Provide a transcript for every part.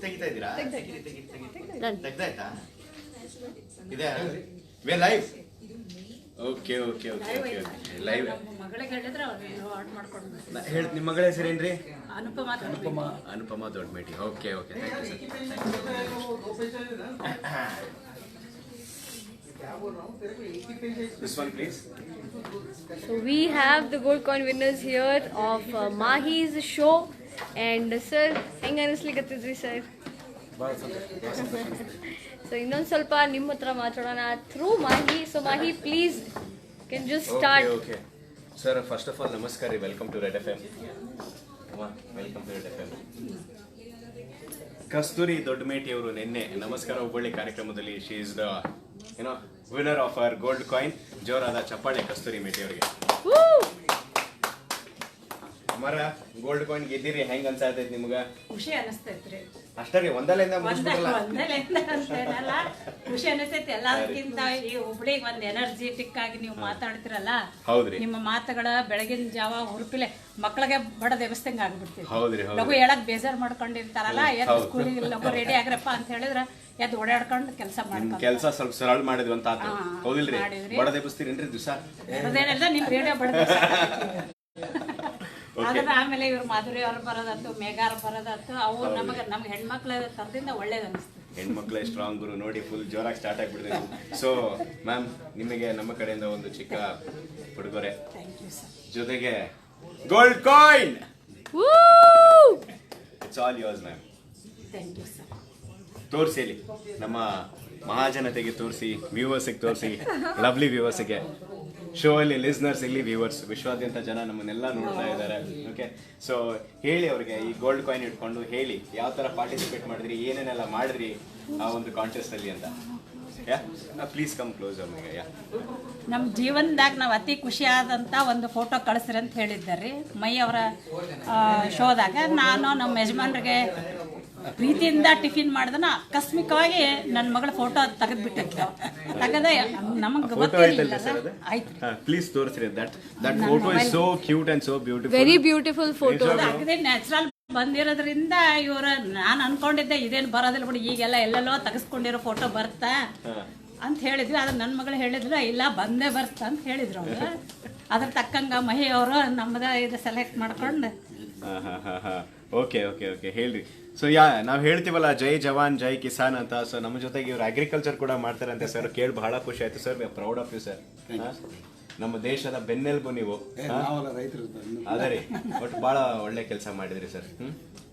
ತೆಗಿತಾ ಇದ್ದೀರಾ? ತೆಗ್ದಾಯ್ತಾ? ಇದೆ we live. Okay okay okay okay live. ಹೇಳಿ ನಿಮ್ಮ ಮಗಳ ಹೆಸರೇನ್ರಿ? Anupama Doddameti. Okay okay thank you sir. This one please. So we have the gold coin winners here of Mahi's show and sir ಹೆಂಗ ಅನಿಸ್ಲಿಕತ್ತಿದ್ರಿ sir? So ಇನ್ನೊಂದು ಸ್ವಲ್ಪ ನಿಮ್ಮ ಹತ್ರ ಮಾತಾಡೋಣ through Mahi. So Mahi please can just start. Okay sir, first of all ನಮಸ್ಕಾರ ರೀ. Welcome to Red F M. Welcome to Red F M. Kasturi Doddameti ಅವರು ನಿನ್ನೆ ನಮಸ್ಕಾರ ಹುಬ್ಬಳ್ಳಿ ಕಾರ್ಯಕ್ರಮದಲ್ಲಿ she is the winner of our gold coin. ಜೋರಾದ ಚಪ್ಪಾಳೆ ಕಸ್ತೂರಿ ಮೇಟಿ ಅವರಿಗೆ. ಮರ ಗೋಲ್ಡ್ ಕಾಯಿನ್ ಗೆದ್ದಿರಿ, ಹೆಂಗ್ ಅನ್ಸಾತೈತಿ ನಿಮ್ಗ? ಖುಷಿ ಅನಿಸ್ತೈತ್ರಿ. ಅಷ್ಟೇ ರೀ, ಒಂದಲೆಯಿಂದ ಖುಷಿ ಅನಿಸ್ತೈತಿ. ಎಲ್ಲದಕ್ಕಿಂತ ಈ ಹುಬ್ಳಿಗೆ ಒಂದ್ ಎನರ್ಜೆಟಿಕ್ ಆಗಿ ನೀವು ಮಾತಾಡ್ತಿರಲ್ಲ, ಹೌದ್ರಿ. ನಿಮ್ಮ ಮಾತುಗಳ ಬೆಳಗಿನ ಜಾವ ಹುರುಪಿಲೆ ಮಕ್ಕಳಿಗೆ ಬಡದ ಎಬ್ಸ್ತಂಗ ಆಗ್ಬಿಡ್ತೀವಿ. ಹೌದ್ರಿ. ಲಘು ಹೇಳಕ್ ಬೇಜಾರ್ ಮಾಡ್ಕೊಂಡಿರ್ತಾರಲ್ಲ, ಎದ್ದು ಸ್ಕೂಲಿಗೆ ಲಘು ರೆಡಿ ಆಗ್ರಪ್ಪ ಅಂತ ಹೇಳಿದ್ರ ಎದ್ದು ಓಡಾಡ್ಕೊಂಡು ಕೆಲಸ ಮಾಡ್ಕೊಂಡು ಕೆಲಸ ಸ್ವಲ್ಪ ಸರಳ ಮಾಡಿದ್ವಿ ಅಂತ ಆತು. ಹೌದಿಲ್ರಿ? ಬಡದ ಎಬ್ಸ್ತೀರೇನ್ರಿ ದಿವಸ? ಅದೇನೆಲ್ಲ ನಿಮ್ ರೇಡಿಯೋ ಬಡದ. ಆದ್ರೆ ಆಮೇಲೆ ಇವ್ರು ಮಾಧುರಿ ಅವ್ರು ಬರೋದಂತು, ಮೇಘಾರ್ ಬರೋದಂತು, ಅವು ನಮ್ಗೆ ಹೆಣ್ಮಕ್ಳ ತರದಿಂದ ಒಳ್ಳೇದು ಅನಿಸ್ತದೆ. ಹೆಣ್ಮಕ್ಳೇ ಸ್ಟ್ರಾಂಗ್ ಗುರು. ನೋಡಿ ಫುಲ್ ಜೋರಾಗಿ ಸ್ಟಾರ್ಟ್ ಆಗ್ಬಿಡ್ತೀವಿ. ಸೊ ಮ್ಯಾಮ್, ನಿಮಗೆ ನಮ್ಮ ಕಡೆಯಿಂದ ಒಂದು ಚಿಕ್ಕ ಉಡುಗೊರೆ, ಜೊತೆಗೆ gold coin. It's all yours ma'am. Thank you sir. ತೋರಿಸಿ ಇಲ್ಲಿ ನಮ್ಮ ಮಹಾಜನತೆಗೆ ತೋರಿಸಿ, ವ್ಯೂವರ್ಸಿಗೆ ತೋರಿಸಿ, ಲವ್ಲಿ ವ್ಯೂವರ್ಸಿಗೆ, ಶೋ ಅಲ್ಲಿ ಲಿಸ್ನರ್ಸ್ ಇಲ್ಲಿ ವ್ಯೂವರ್ಸ್, ವಿಶ್ವಾದ್ಯಂತ ಜನ ನಮ್ಮನ್ನೆಲ್ಲ ನೋಡ್ತಾ ಇದ್ದಾರೆ. ಓಕೆ, ಸೊ ಹೇಳಿ ಅವ್ರಿಗೆ ಈ ಗೋಲ್ಡ್ ಕಾಯಿನ್ ಇಟ್ಕೊಂಡು ಹೇಳಿ ಯಾವ ತರ ಪಾರ್ಟಿಸಿಪೇಟ್ ಮಾಡಿದ್ರಿ, ಏನೇನೆಲ್ಲ ಮಾಡಿದ್ರಿ ಆ ಒಂದು ಕಾಂಟೆಸ್ಟ್ ಅಲ್ಲಿ ಅಂತ. ಪ್ಲೀಸ್ ಕಮ್ ಕ್ಲೋಸ್ ಅವ್ರಿಗೆ. ನಮ್ಮ ಜೀವನದಾಗ ನಾವು ಅತಿ ಖುಷಿ ಆದಂತ ಒಂದು ಫೋಟೋ ಕಳಿಸ್ರಿ ಅಂತ ಹೇಳಿದ್ದಾರೆ ಮೈ ಅವರ ಶೋದಾಗ. ನಾನು ನಮ್ಮ ಯಜಮಾನ್ರಿಗೆ ಪ್ರೀತಿಯಿಂದ ಟಿಫಿನ್ ಮಾಡಿದನ ಆಕಸ್ಮಿಕವಾಗಿ ನನ್ನ ಮಗಳ ಫೋಟೋ ತೆಗೆದ್ಬಿಟ್ಟಿದ್ಲು. ತೆಗೆದ ನಮಗೆ ಗೊತ್ತಿರಲಿಲ್ಲ. ಆಯ್ತು, ಪ್ಲೀಸ್ ತೋರಿಸ್ರಿ. That photo is so cute and so beautiful. Very beautiful photo. ಅದೇ ನ್ಯಾಚುರಲ್ ಬಂದಿರೋದ್ರಿಂದ ಇವ್ರು ನಾನು ಅನ್ಕೊಂಡಿದ್ದೆ ಇದೇನು ಬರೋದಿಲ್ಲ ಬಿಡಿ, ಈಗೆಲ್ಲ ಎಲ್ಲೆಲ್ಲೋ ತೆಗೆಸ್ಕೊಂಡಿರೋ ಫೋಟೋ ಬರ್ತಾ ಅಂತ ಹೇಳಿದ್ವಿ. ಆದ್ರೆ ನನ್ನ ಮಗಳು ಹೇಳಿದ್ರು ಇಲ್ಲ ಬಂದೇ ಬರ್ತಾ ಅಂತ ಹೇಳಿದ್ರು ಅವ್ರು. ಅದ್ರ ತಕ್ಕಂಗ ಮಹಿ ಅವರು ನಮ್ಮದ ಇದು ಸೆಲೆಕ್ಟ್ ಮಾಡ್ಕೊಂಡು. ಓಕೆ ಓಕೆ ಓಕೆ ಹೇಳ್ರಿ. ಸೊ ನಾವ್ ಹೇಳ್ತೀವಲ್ಲ ಜೈ ಜವಾನ್ ಜೈ ಕಿಸಾನ್ ಅಂತ. ಸೊ ನಮ್ಮ ಜೊತೆಗೆ ಇವ್ರು ಅಗ್ರಿಕಲ್ಚರ್ ಕೂಡ ಮಾಡ್ತಾರಂತೆ ಸರ್. ಕೇಳಿ ಬಹಳ ಖುಷಿ ಆಯ್ತು sir. We are proud of you sir. ನಮ್ಮ ದೇಶದ ಬೆನ್ನೆಲುಬು ನೀವು. ಅದೇ ರೀ, ಬಟ್ ಬಹಳ ಒಳ್ಳೆ ಕೆಲಸ ಮಾಡಿದ್ರಿ sir.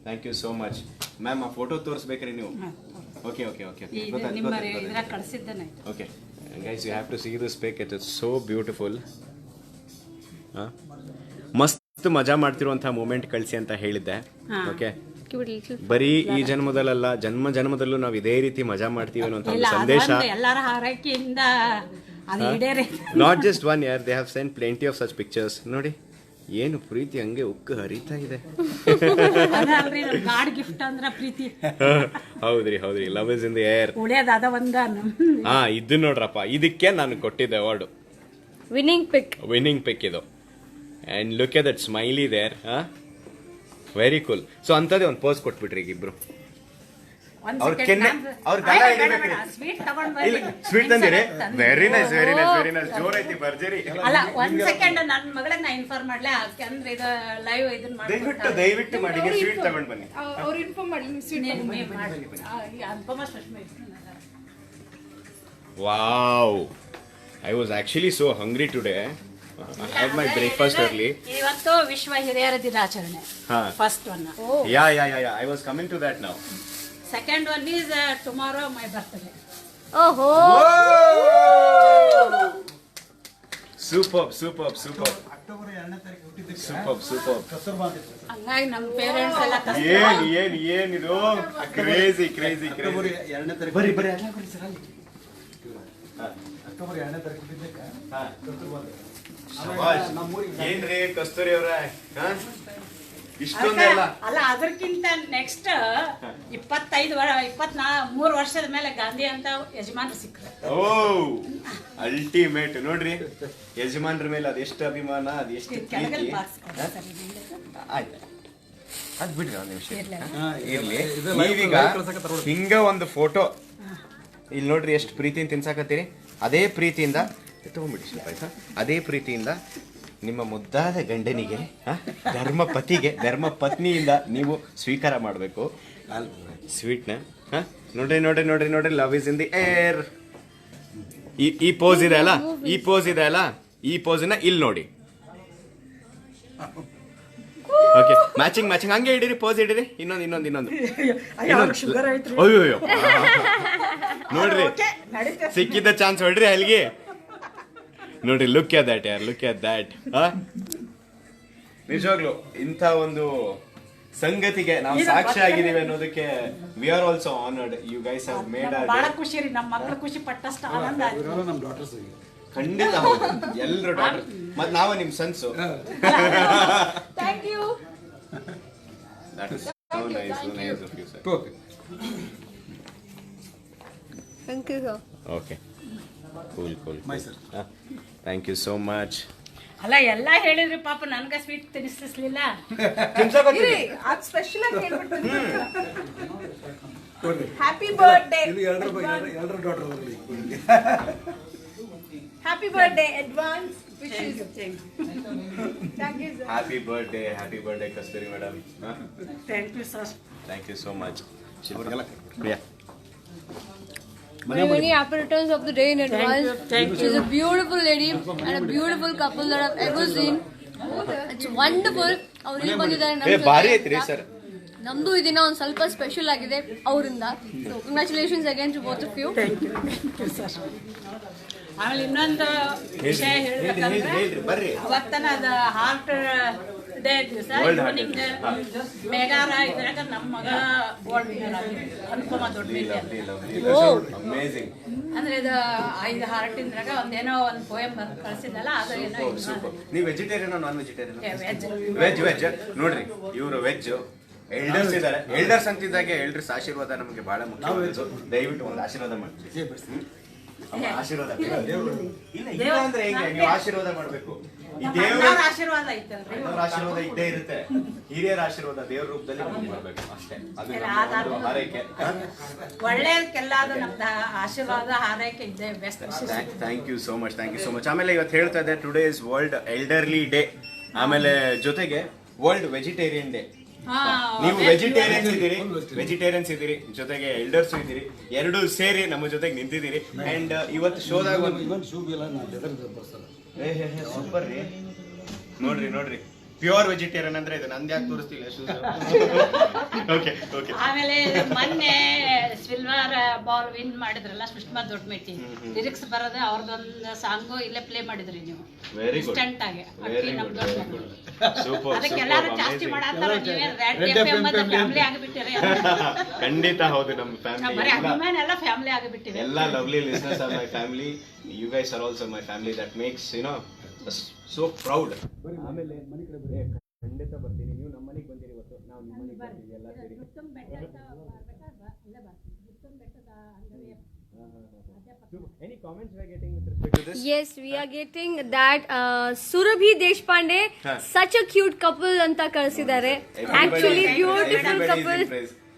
Thank you so much ma'am. ಆ ಫೋಟೋ ತೋರಿಸ್ಬೇಕ್ರಿ ನೀವು. Okay okay okay okay guys, you have to see this pic. It is so beautiful. ಮಸ್ತ್ ಮಜಾ ಮಾಡ್ತಿರುವಂತಹ ಮೂಮೆಂಟ್ ಕಳಿಸಿ ಅಂತ ಹೇಳಿದ್ದೆ. ಓಕೆ, ಬರೀ ಈ ಜನ್ಮದಲ್ಲ, ಜನ್ಮದಲ್ಲೂ ನಾವು ಇದೇ ರೀತಿ ಮಜಾ ಮಾಡ್ತೀವಿ ಅನ್ನೋ ಸಂದೇಶ. ಎಲ್ಲರ ಹಾರೈಕೆಯಿಂದ not just one year, they have sent plenty of such pictures. ನೋಡಿ ಏನು ಪ್ರೀತಿ ಹಂಗೆ ಉಕ್ಕು ಹರಿತಾ ಇದೆ. ಹೌದ್ರಿ ಹೌದ್ರಿ, love is in the air. ಇದು ನೋಡ್ರಪ್ಪ, ಇದಕ್ಕೆ ನಾನು ಕೊಟ್ಟಿದ್ದೆ ಅವಾರ್ಡು, ವಿನ್ನಿಂಗ್ ಪಿಕ್ ಇದು. And look at that smiley there. Very cool. So ಅಂತದೇ ಒಂದು ಪೋಸ್ ಕೊಟ್ಬಿಟ್ರಿ ಈಗ ಇಬ್ರು. ಸ್ವೀಟ್ ತಂದಿರಿ? Very nice very nice very nice. ಜೋರ್ ಐತಿ, ಭರ್ಜರಿ. ಒಂದ್ ಸೆಕೆಂಡ್ ನನ್ನ ಮಗಳಿಗೆ ನಾ ಇನ್ಫಾರ್ಮ್ ಮಾಡ್ಲಾ, ಅಂದ್ರೆ ಇದು ಲೈವ್ ಇದನ್ನ ಮಾಡಿ ದಯವಿಟ್ಟು ಮಾಡಿ ಸ್ವೀಟ್ ತಗೊಂಡ್ ಬನ್ನಿ. ಅವ್ರು ಇನ್ಫಾರ್ಮ್ ಮಾಡಿ ಸ್ವೀಟ್ ಮಾಡಿ. Wow, I was actually so hungry today. I had my breakfast early. ಇವತ್ತು ವಿಶ್ವ ಹಿರಿಯರ ದಿನಾಚರಣೆ. First one. Yeah. I was coming to that now. Second one is tomorrow my birthday. ಓಹೋ, ಸೂಪರ್. ಹಂಗಾಗಿ ನಮ್ಮ ಪೇರೆಂಟ್ಸ್ ಎಲ್ಲ ಏನಿದು ಕ್ರೇಜಿ. ಬರ್ರಿ ಏನ್ರಿ ಕಸ್ತೂರಿ ಅವ್ರ ಇಷ್ಟೊಂದೆಲ್ಲ ಅಲ್ಲ, ಅದಕ್ಕಿಂತ ನೆಕ್ಸ್ಟ್ 23 ವರ್ಷದ ಮೇಲೆ ಗಾಂಧಿ ಅಂತ ಯಜಮಾನ್ರು ಸಿಕ್ಕರು. ಓ ಅಲ್ಟಿಮೇಟ್ ನೋಡ್ರಿ, ಯಜಮಾನ್ರ ಮೇಲೆ ಅದೆಷ್ಟು ಅಭಿಮಾನ, ಅದೆಷ್ಟು ಪ್ರೀತಿ. ಆಯ್ತು, ಅದು ಬಿಡ್ರಿ ಒಂದು ನಿಮಿಷ ಇರ್ಲಿ. ನೀವೀಗ ಹಿಂಗ ಒಂದು ಫೋಟೋ ಇಲ್ಲಿ ನೋಡ್ರಿ ಎಷ್ಟು ಪ್ರೀತಿಯಿಂದ ತಿನ್ಸಾಕತ್ತೀರಿ. ಅದೇ ಪ್ರೀತಿಯಿಂದ ತಗೊಂಡ್ಬಿಡಿ ಸ್ವಲ್ಪ ಆಯ್ತಾ. ಅದೇ ಪ್ರೀತಿಯಿಂದ ನಿಮ್ಮ ಮುದ್ದಾದ ಗಂಡನಿಗೆ ಧರ್ಮ ಪತ್ನಿಯಿಂದ ನೀವು ಸ್ವೀಕಾರ ಮಾಡಬೇಕು ಸ್ವೀಟ್ನ. ನೋಡ್ರಿ ನೋಡ್ರಿ ನೋಡ್ರಿ ನೋಡ್ರಿ, love is in the air. ಈ ಪೋಸ್ ಇದೆ ಅಲ್ಲ, ಈ ಪೋಸಿನ ಇಲ್ಲಿ ನೋಡಿ. ಓಕೆ, ಮ್ಯಾಚಿಂಗ್ ಹಂಗೆ ಇಡಿರಿ, ಪೋಸ್ ಇಡಿರಿ. ಇನ್ನೊಂದು ಅಯ್ಯೋ ನೋಡ್ರಿ, ಸಿಕ್ಕಿದ್ದ ಚಾನ್ಸ್ ಹೊಡ್ರಿ ಅಲ್ಲಿಗೆ. ನೋಡ್ರಿ, ಲುಕ್ ಅಟ್ ದ್ಯಾಟ್. ನಿಜವಾಗ್ಲು ಇಂಥ ಒಂದು ಸಂಗತಿಗೆ ನಾವು ಸಾಕ್ಷಿ ಆಗಿದ್ದೀವಿ ಅನ್ನೋದಕ್ಕೆ we are also honoured. You guys have made ಬಹಳ ಖುಷಿ ರೀ, ನಮ್ಮ ಮಕ್ಕಳು ಖುಷಿ ಪಟ್ಟಷ್ಟು ಆನಂದ ಆಯ್ತು. ಖಂಡಿತ ಹೌದು, ಎಲ್ಲರೂ ಡಾಕ್ಟರ್. ಮತ್ ನಾವ ನಿಮ್ sons. Thank you. That is so nice of you, sir. Okay. Thank you sir. Okay. Cool. My sir. Thank you so much. ಅಲ್ಲ ಎಲ್ಲ ಹೇಳಿದ್ರಿ, ಪಾಪ ನನ್ಗ ಸ್ವೀಟ್ ತಿನ್ನಿಸ್ಲಿಲ್ಲ. ಅದು ಸ್ಪೆಷಲ್ ಆಗಿ ಹೇಳ್ಬಿಟ್ಟು ಹ್ಯಾಪಿ ಬರ್ತ್ಡೇ. ಎಲ್ಲರೂ doctor happy birthday advance wishes. Thank you sir. Happy birthday, Kasturi madam. Thank you sir. Thank you so much. Yeah. Many happy returns of the day in advance. She's a beautiful lady and a beautiful couple that I've ever seen. It's wonderful. ಅವ್ರು ಇಲ್ಲಿ ಬಂದಿದ್ದಾರೆ ಭಾರಿ ಐತ್ರಿ sir. ನಮ್ದು ಈ ದಿನ ಒಂದು ಸ್ವಲ್ಪ ಸ್ಪೆಷಲ್ ಆಗಿದೆ ಅವರಿಂದ. So congratulations again to both of you. Thank you sir. ಆಮೇಲೆ ಇನ್ನೊಂದು ವಿಷಯ ಹೇಳ್ಬೇಕಂದ್ರೆ, ಬರ್ರಿ. ಅವತ್ತನ ಅದ ಹಾರ್ಟ್ ಡೇ ದಿವಸ ಈವ್ನಿಂಗ್ ಮೇಘಾರ ಇದ್ರಾಗ ನಮ್ಮ ಮಗ ಗೋಲ್ಡ್ ವಿನ್ನರ್ ಆಗಿದ್ದು, ಅನುಪಮ ದೊಡ್ಡ ಅಮೇಜಿಂಗ್. ಅಂದ್ರೆ ಇದು 5 ಹಾರ್ಟ್ ಇಂದ್ರಾಗ ಒಂದೇನೋ ಒಂದು ಪೋಯಮ್ ಬಂದು ಕಳ್ಸಿದ್ನಲ್ಲ, ಅದು ಏನೋ ನೀವು ವೆಜಿಟೇರಿಯನ್ ನಾನ್ ವೆಜಿಟೇರಿಯನ್? ವೆಜ್. ನೋಡ್ರಿ, ಇವರು ವೆಜ್ ಎಲ್ಡರ್ಸ್ ಇದಾರೆ. ಎಲ್ಡರ್ಸ್ ಅಂತಿದ್ದಾಗೆ ಎಲ್ಡರ್ಸ್ ಆಶೀರ್ವಾದ ನಮಗೆ ಬಹಳ ಮುಖ್ಯ. ದಯವಿಟ್ಟು ಒಂದು ಆಶೀರ್ವಾದ ಮಾಡಿ. ಆಶೀರ್ವಾದ ಇಲ್ಲ ಅಂದ್ರೆ ಹೇಗೆ? ನೀವು ಆಶೀರ್ವಾದ ಮಾಡ್ಬೇಕು. ಈ ದೇವರ ಆಶೀರ್ವಾದ ಐತಲ್ರಿ, ಆಶೀರ್ವಾದ ಇದ್ದೇ ಇರುತ್ತೆ. ಹಿರಿಯರ ಆಶೀರ್ವಾದ ದೇವ್ರ ರೂಪದಲ್ಲಿ ಮಾಡ್ಬೇಕು ಅಷ್ಟೇ. ಅದು ಹಾರೈಕೆ. ಒಳ್ಳೆಯದಕ್ಕೆಲ್ಲಾದ ನಮ್ದು ಆಶೀರ್ವಾದ ಹಾರೈಕೆ ಇದೆ. Best. Thank you so much. ಆಮೇಲೆ ಇವತ್ತು ಹೇಳ್ತಾ ಇದ್ದೆ, today is world elderly day. ಆಮೇಲೆ ಜೊತೆಗೆ ವರ್ಲ್ಡ್ ವೆಜಿಟೇರಿಯನ್ ಡೇ. ನೀವು ವೆಜಿಟೇರಿಯನ್ಸ್ ಇದ್ದೀರಿ, ಜೊತೆಗೆ ಎಲ್ಡರ್ಸ್ ಇದ್ದೀರಿ, ಎರಡೂ ಸೇರಿ ನಮ್ಮ ಜೊತೆಗೆ ನಿಂತಿದ್ದೀರಿ. ಅಂಡ್ ಇವತ್ತು ಶೋದಾಗ ಸೂಪರ್ ರೀ. ನೋಡ್ರಿ ಪ್ಯೂರ್ ವೆಜಿಟೇರಿಯನ್ ಅಂದ್ರೆ ಇದು ನಂದು ಯಾಕೆ ತೋರಿಸ್ತಿಲ್ಲ ಶೂಸ್. ಆಮೇಲೆ ಮೊನ್ನೆ ಸಿಲ್ವರ್ ಬಾಲ್ ವಿನ್ ಮಾಡಿದ್ರಲ್ಲ ಸುಷ್ಮಾ ದೊಡ್ಡಮೇಟಿ, ಲಿರಿಕ್ಸ್ ಬರೋದು ಅವ್ರದ್ದೊಂದು ಸಾಂಗು ಇಲ್ಲೇ ಪ್ಲೇ ಮಾಡಿದ್ರಿ ನೀವು ಇನ್ಸ್ಟಂಟ್ ಆಗಿ. ಅದಕ್ಕೆಲ್ಲಾರು ಜಾಸ್ತಿ ಮಾಡತ್ತಾರ, ನೀವೇ ಫ್ಯಾಮಿಲಿ ಆಗಿಬಿಟ್ಟಿರಿ. ಖಂಡಿತ ಹೌದು, ನಮ್ಮ ಫ್ಯಾಮಿಲಿ ಅಭಿಮಾನ ಎಲ್ಲ ಫ್ಯಾಮಿಲಿ ಆಗಿಬಿಟ್ಟಿರಿ. ಎಲ್ಲ lovely listeners are my family. You guys are also my family. That makes so proud. ಆಮೇಲೆ ಖಂಡಿತ ಬರ್ತೀನಿ. ನೀವು ನಮ್ಮ ಮನೆಗೆ ಬಂದಿರಿ ಇವತ್ತು, ನಾವು ನಿಮ್ಮ ಮನೆಗೆ ಬರ್ತೀವಿ ಎಲ್ಲ ಸೇರಿ. Any comments we are getting with respect to this? Yes, we are getting that Surabhi Deshpande, such a cute couple anta ಕಳಿಸಿದ್ದಾರೆ. Actually beautiful couple.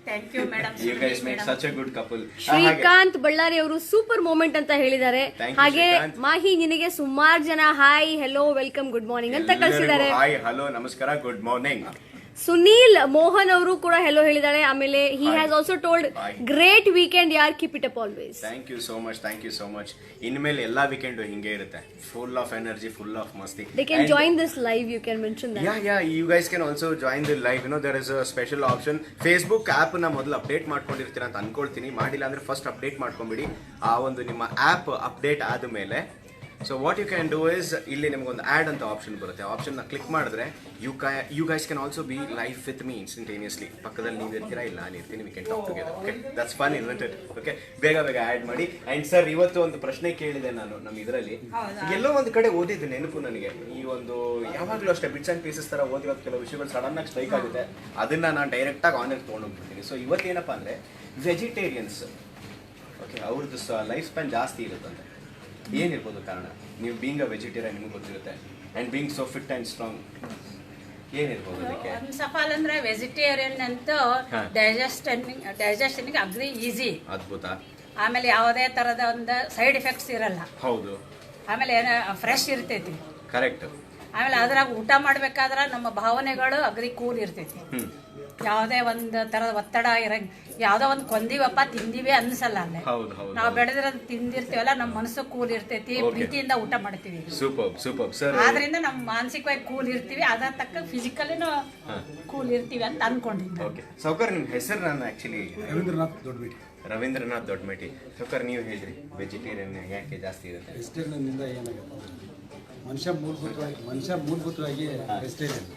Thank you madam. You guys make such a good couple. Srikanth Ballari ಅವರು super moment ಅಂತ ಹೇಳಿದ್ದಾರೆ. ಹಾಗೆ ಮಾಹಿ ನಿನಗೆ ಸುಮಾರು ಜನ hi hello welcome good morning ಅಂತ ಕಳಿಸಿದ್ದಾರೆ. ಹಾಯ್ ಹಲೋ ನಮಸ್ಕಾರ ಗುಡ್ ಮಾರ್ನಿಂಗ್. ಸುನೀಲ್ ಮೋಹನ್ ಅವರು ಕೂಡ ಹೆಲೋ ಹೇಳಿದ್ದಾರೆ. ಆಮೇಲೆ he has also told great weekend ಯಾರ್, keep it up always. Thank you so much. ಇನ್ಮೇಲೆ ಎಲ್ಲಾ ವೀಕೆಂಡ್ ಹಿಂಗೆ ಇರುತ್ತೆ, full of energy, full of ಮಸ್ತಿ. They can join this live, you can mention that. Yeah, you guys can also join the live. There is a special option. Facebook app ನ ಮೊದಲು update ಮಾಡ್ಕೊಂಡಿರ್ತೀರ ಅಂತ ಅನ್ಕೊಳ್ತೀನಿ. ಮಾಡಿಲ್ಲ ಅಂದ್ರೆ first update ಮಾಡ್ಕೊಂಬಿಡಿ. ಆ ಒಂದು ನಿಮ್ಮ ಆಪ್ ಅಪ್ಡೇಟ್ ಆದಮೇಲೆ so what you can do is, ಇಲ್ಲಿ ನಿಮ್ಗೊಂದು ಆ್ಯಡ್ ಅಂತ ಆಪ್ಷನ್ ಬರುತ್ತೆ. ಆ ಆಪ್ಷನ್ನ ಕ್ಲಿಕ್ ಮಾಡಿದ್ರೆ you guys can also be live with me instantaneously. ಪಕ್ಕದಲ್ಲಿ ನೀವು ಇರ್ತೀರಾ, ಇಲ್ಲ ನಾನು ಇರ್ತೀನಿ, we can talk together. Okay, that's fun isn't it? Okay, ಬೇಗ ಆ್ಯಡ್ ಮಾಡಿ. ಆ್ಯಂಡ್ ಸರ್, ಇವತ್ತು ಒಂದು ಪ್ರಶ್ನೆ ಕೇಳಿದೆ ನಾನು ನಮ್ಮ ಇದರಲ್ಲಿ. ಎಲ್ಲೋ ಒಂದು ಕಡೆ ಓದಿದ್ದು ನೆನಪು ನನಗೆ. ಈ ಒಂದು ಯಾವಾಗಲೂ ಅಷ್ಟೇ ಬಿಟ್ಸ್ ಆ್ಯಂಡ್ ಪೀಸಸ್ ಥರ ಓದಿರೋದು ಕೆಲವು ವಿಷಯಗಳು ಸಡನ್ ಆಗಿ ಸ್ಟ್ರೈಕ್ ಆಗುತ್ತೆ. ಅದನ್ನು ನಾನು ಡೈರೆಕ್ಟಾಗಿ ಆನ್ಲೈನ್ ತೊಗೊಂಡೋಗ್ಬಿಡ್ತೀನಿ. ಸೊ ಇವತ್ತೇನಪ್ಪ ಅಂದರೆ, ವೆಜಿಟೇರಿಯನ್ಸ್ ಓಕೆ ಅವ್ರದ್ದು ಲೈಫ್ ಸ್ಪ್ಯಾನ್ ಜಾಸ್ತಿ ಇರುತ್ತಂತೆ. ಏನಿರ್ಬೋದು ಕಾರಣ? ನೀವು ಬೀಂಗ್ ಅ ವೆಜಿಟೇರಿಯನ್ ನಿಮಗೆ ಗೊತ್ತಿರುತ್ತೆ. And being so fit and strong, ಏನಿರ್ಬೋದು ಅದಕ್ಕೆ? ಒಂದು ಸಫಾಲ್ ಅಂದ್ರೆ ವೆಜಿಟೇರಿಯನ್ ಅಂತೂ ಡೈಜೆಷನ್ಗೆ ಅಗ್ರಿ ಈಸಿ. ಅದ್ಭುತ. ಆಮೇಲೆ ಯಾವುದೇ ತರದ ಒಂದು ಸೈಡ್ ಎಫೆಕ್ಟ್ಸ್ ಇರಲ್ಲ. ಹೌದು, ಆಮೇಲೆ ಫ್ರೆಶ್ ಇರ್ತೈತಿ. ಕರೆಕ್ಟ್. ಆಮೇಲೆ ಅದ್ರಾಗ ಊಟ ಮಾಡ್ಬೇಕಾದ್ರೆ ನಮ್ಮ ಭಾವನೆಗಳು ಅಗ್ರಿ ಕೂಲ್ ಇರ್ತೈತಿ. ಯಾವುದೇ ಒಂದು ತರದ ಒತ್ತಡ ಇರಂಗ್, ಯಾವ್ದೋ ಒಂದು ಕೊಂದಿವಪ್ಪ ತಿಂದಿವಿ ಅನ್ಸಲ್ಲ. ಅಲ್ಲೇ ನಾವು ಬೆಳೆದ್ರ ತಿಂದಿರ್ತೀವಲ್ಲ, ನಮ್ಮ ಮನಸ್ಸು ಕೂಲ್ ಇರ್ತೈತಿ, ಪ್ರೀತಿಯಿಂದ ಊಟ ಮಾಡ್ತೀವಿ. Super super sir. ಆದ್ರಿಂದ ನಮ್ಮ ಮಾನಸಿಕವಾಗಿ ಕೂಲ್ ಇರ್ತೀವಿ, ಅದ್ರ ತಕ್ಕ ಫಿಸಿಕಲಿನೂ ಕೂಲ್ ಇರ್ತೀವಿ ಅಂತ ಅನ್ಕೊಂಡಿದ್ದೆ. ಓಕೆ ಸೌಕರ್, ನಿಮ್ಮ ಹೆಸರು ನಾನು ಆಕ್ಚುಲಿ ರವೀಂದ್ರನಾಥ್ ದೊಡ್ಡಬೇಟಿ. ರವೀಂದ್ರನಾಥ್ ದೊಡ್ಡಮೇಟಿ. ಸೌಕರ್, ನೀವು ಹೇಳ್ರಿ ವೆಜಿಟೇರಿಯನ್ ಯಾಕೆ ಜಾಸ್ತಿ ಇರುತ್ತೆ? ವೆಜಿಟೇರಿಯನ್ನಿಂದ ಏನಾಗುತ್ತೆ, ಮನುಷ್ಯ ಮೂಲಭೂತವಾಗಿ ವೆಜಿಟೇರಿಯನ್.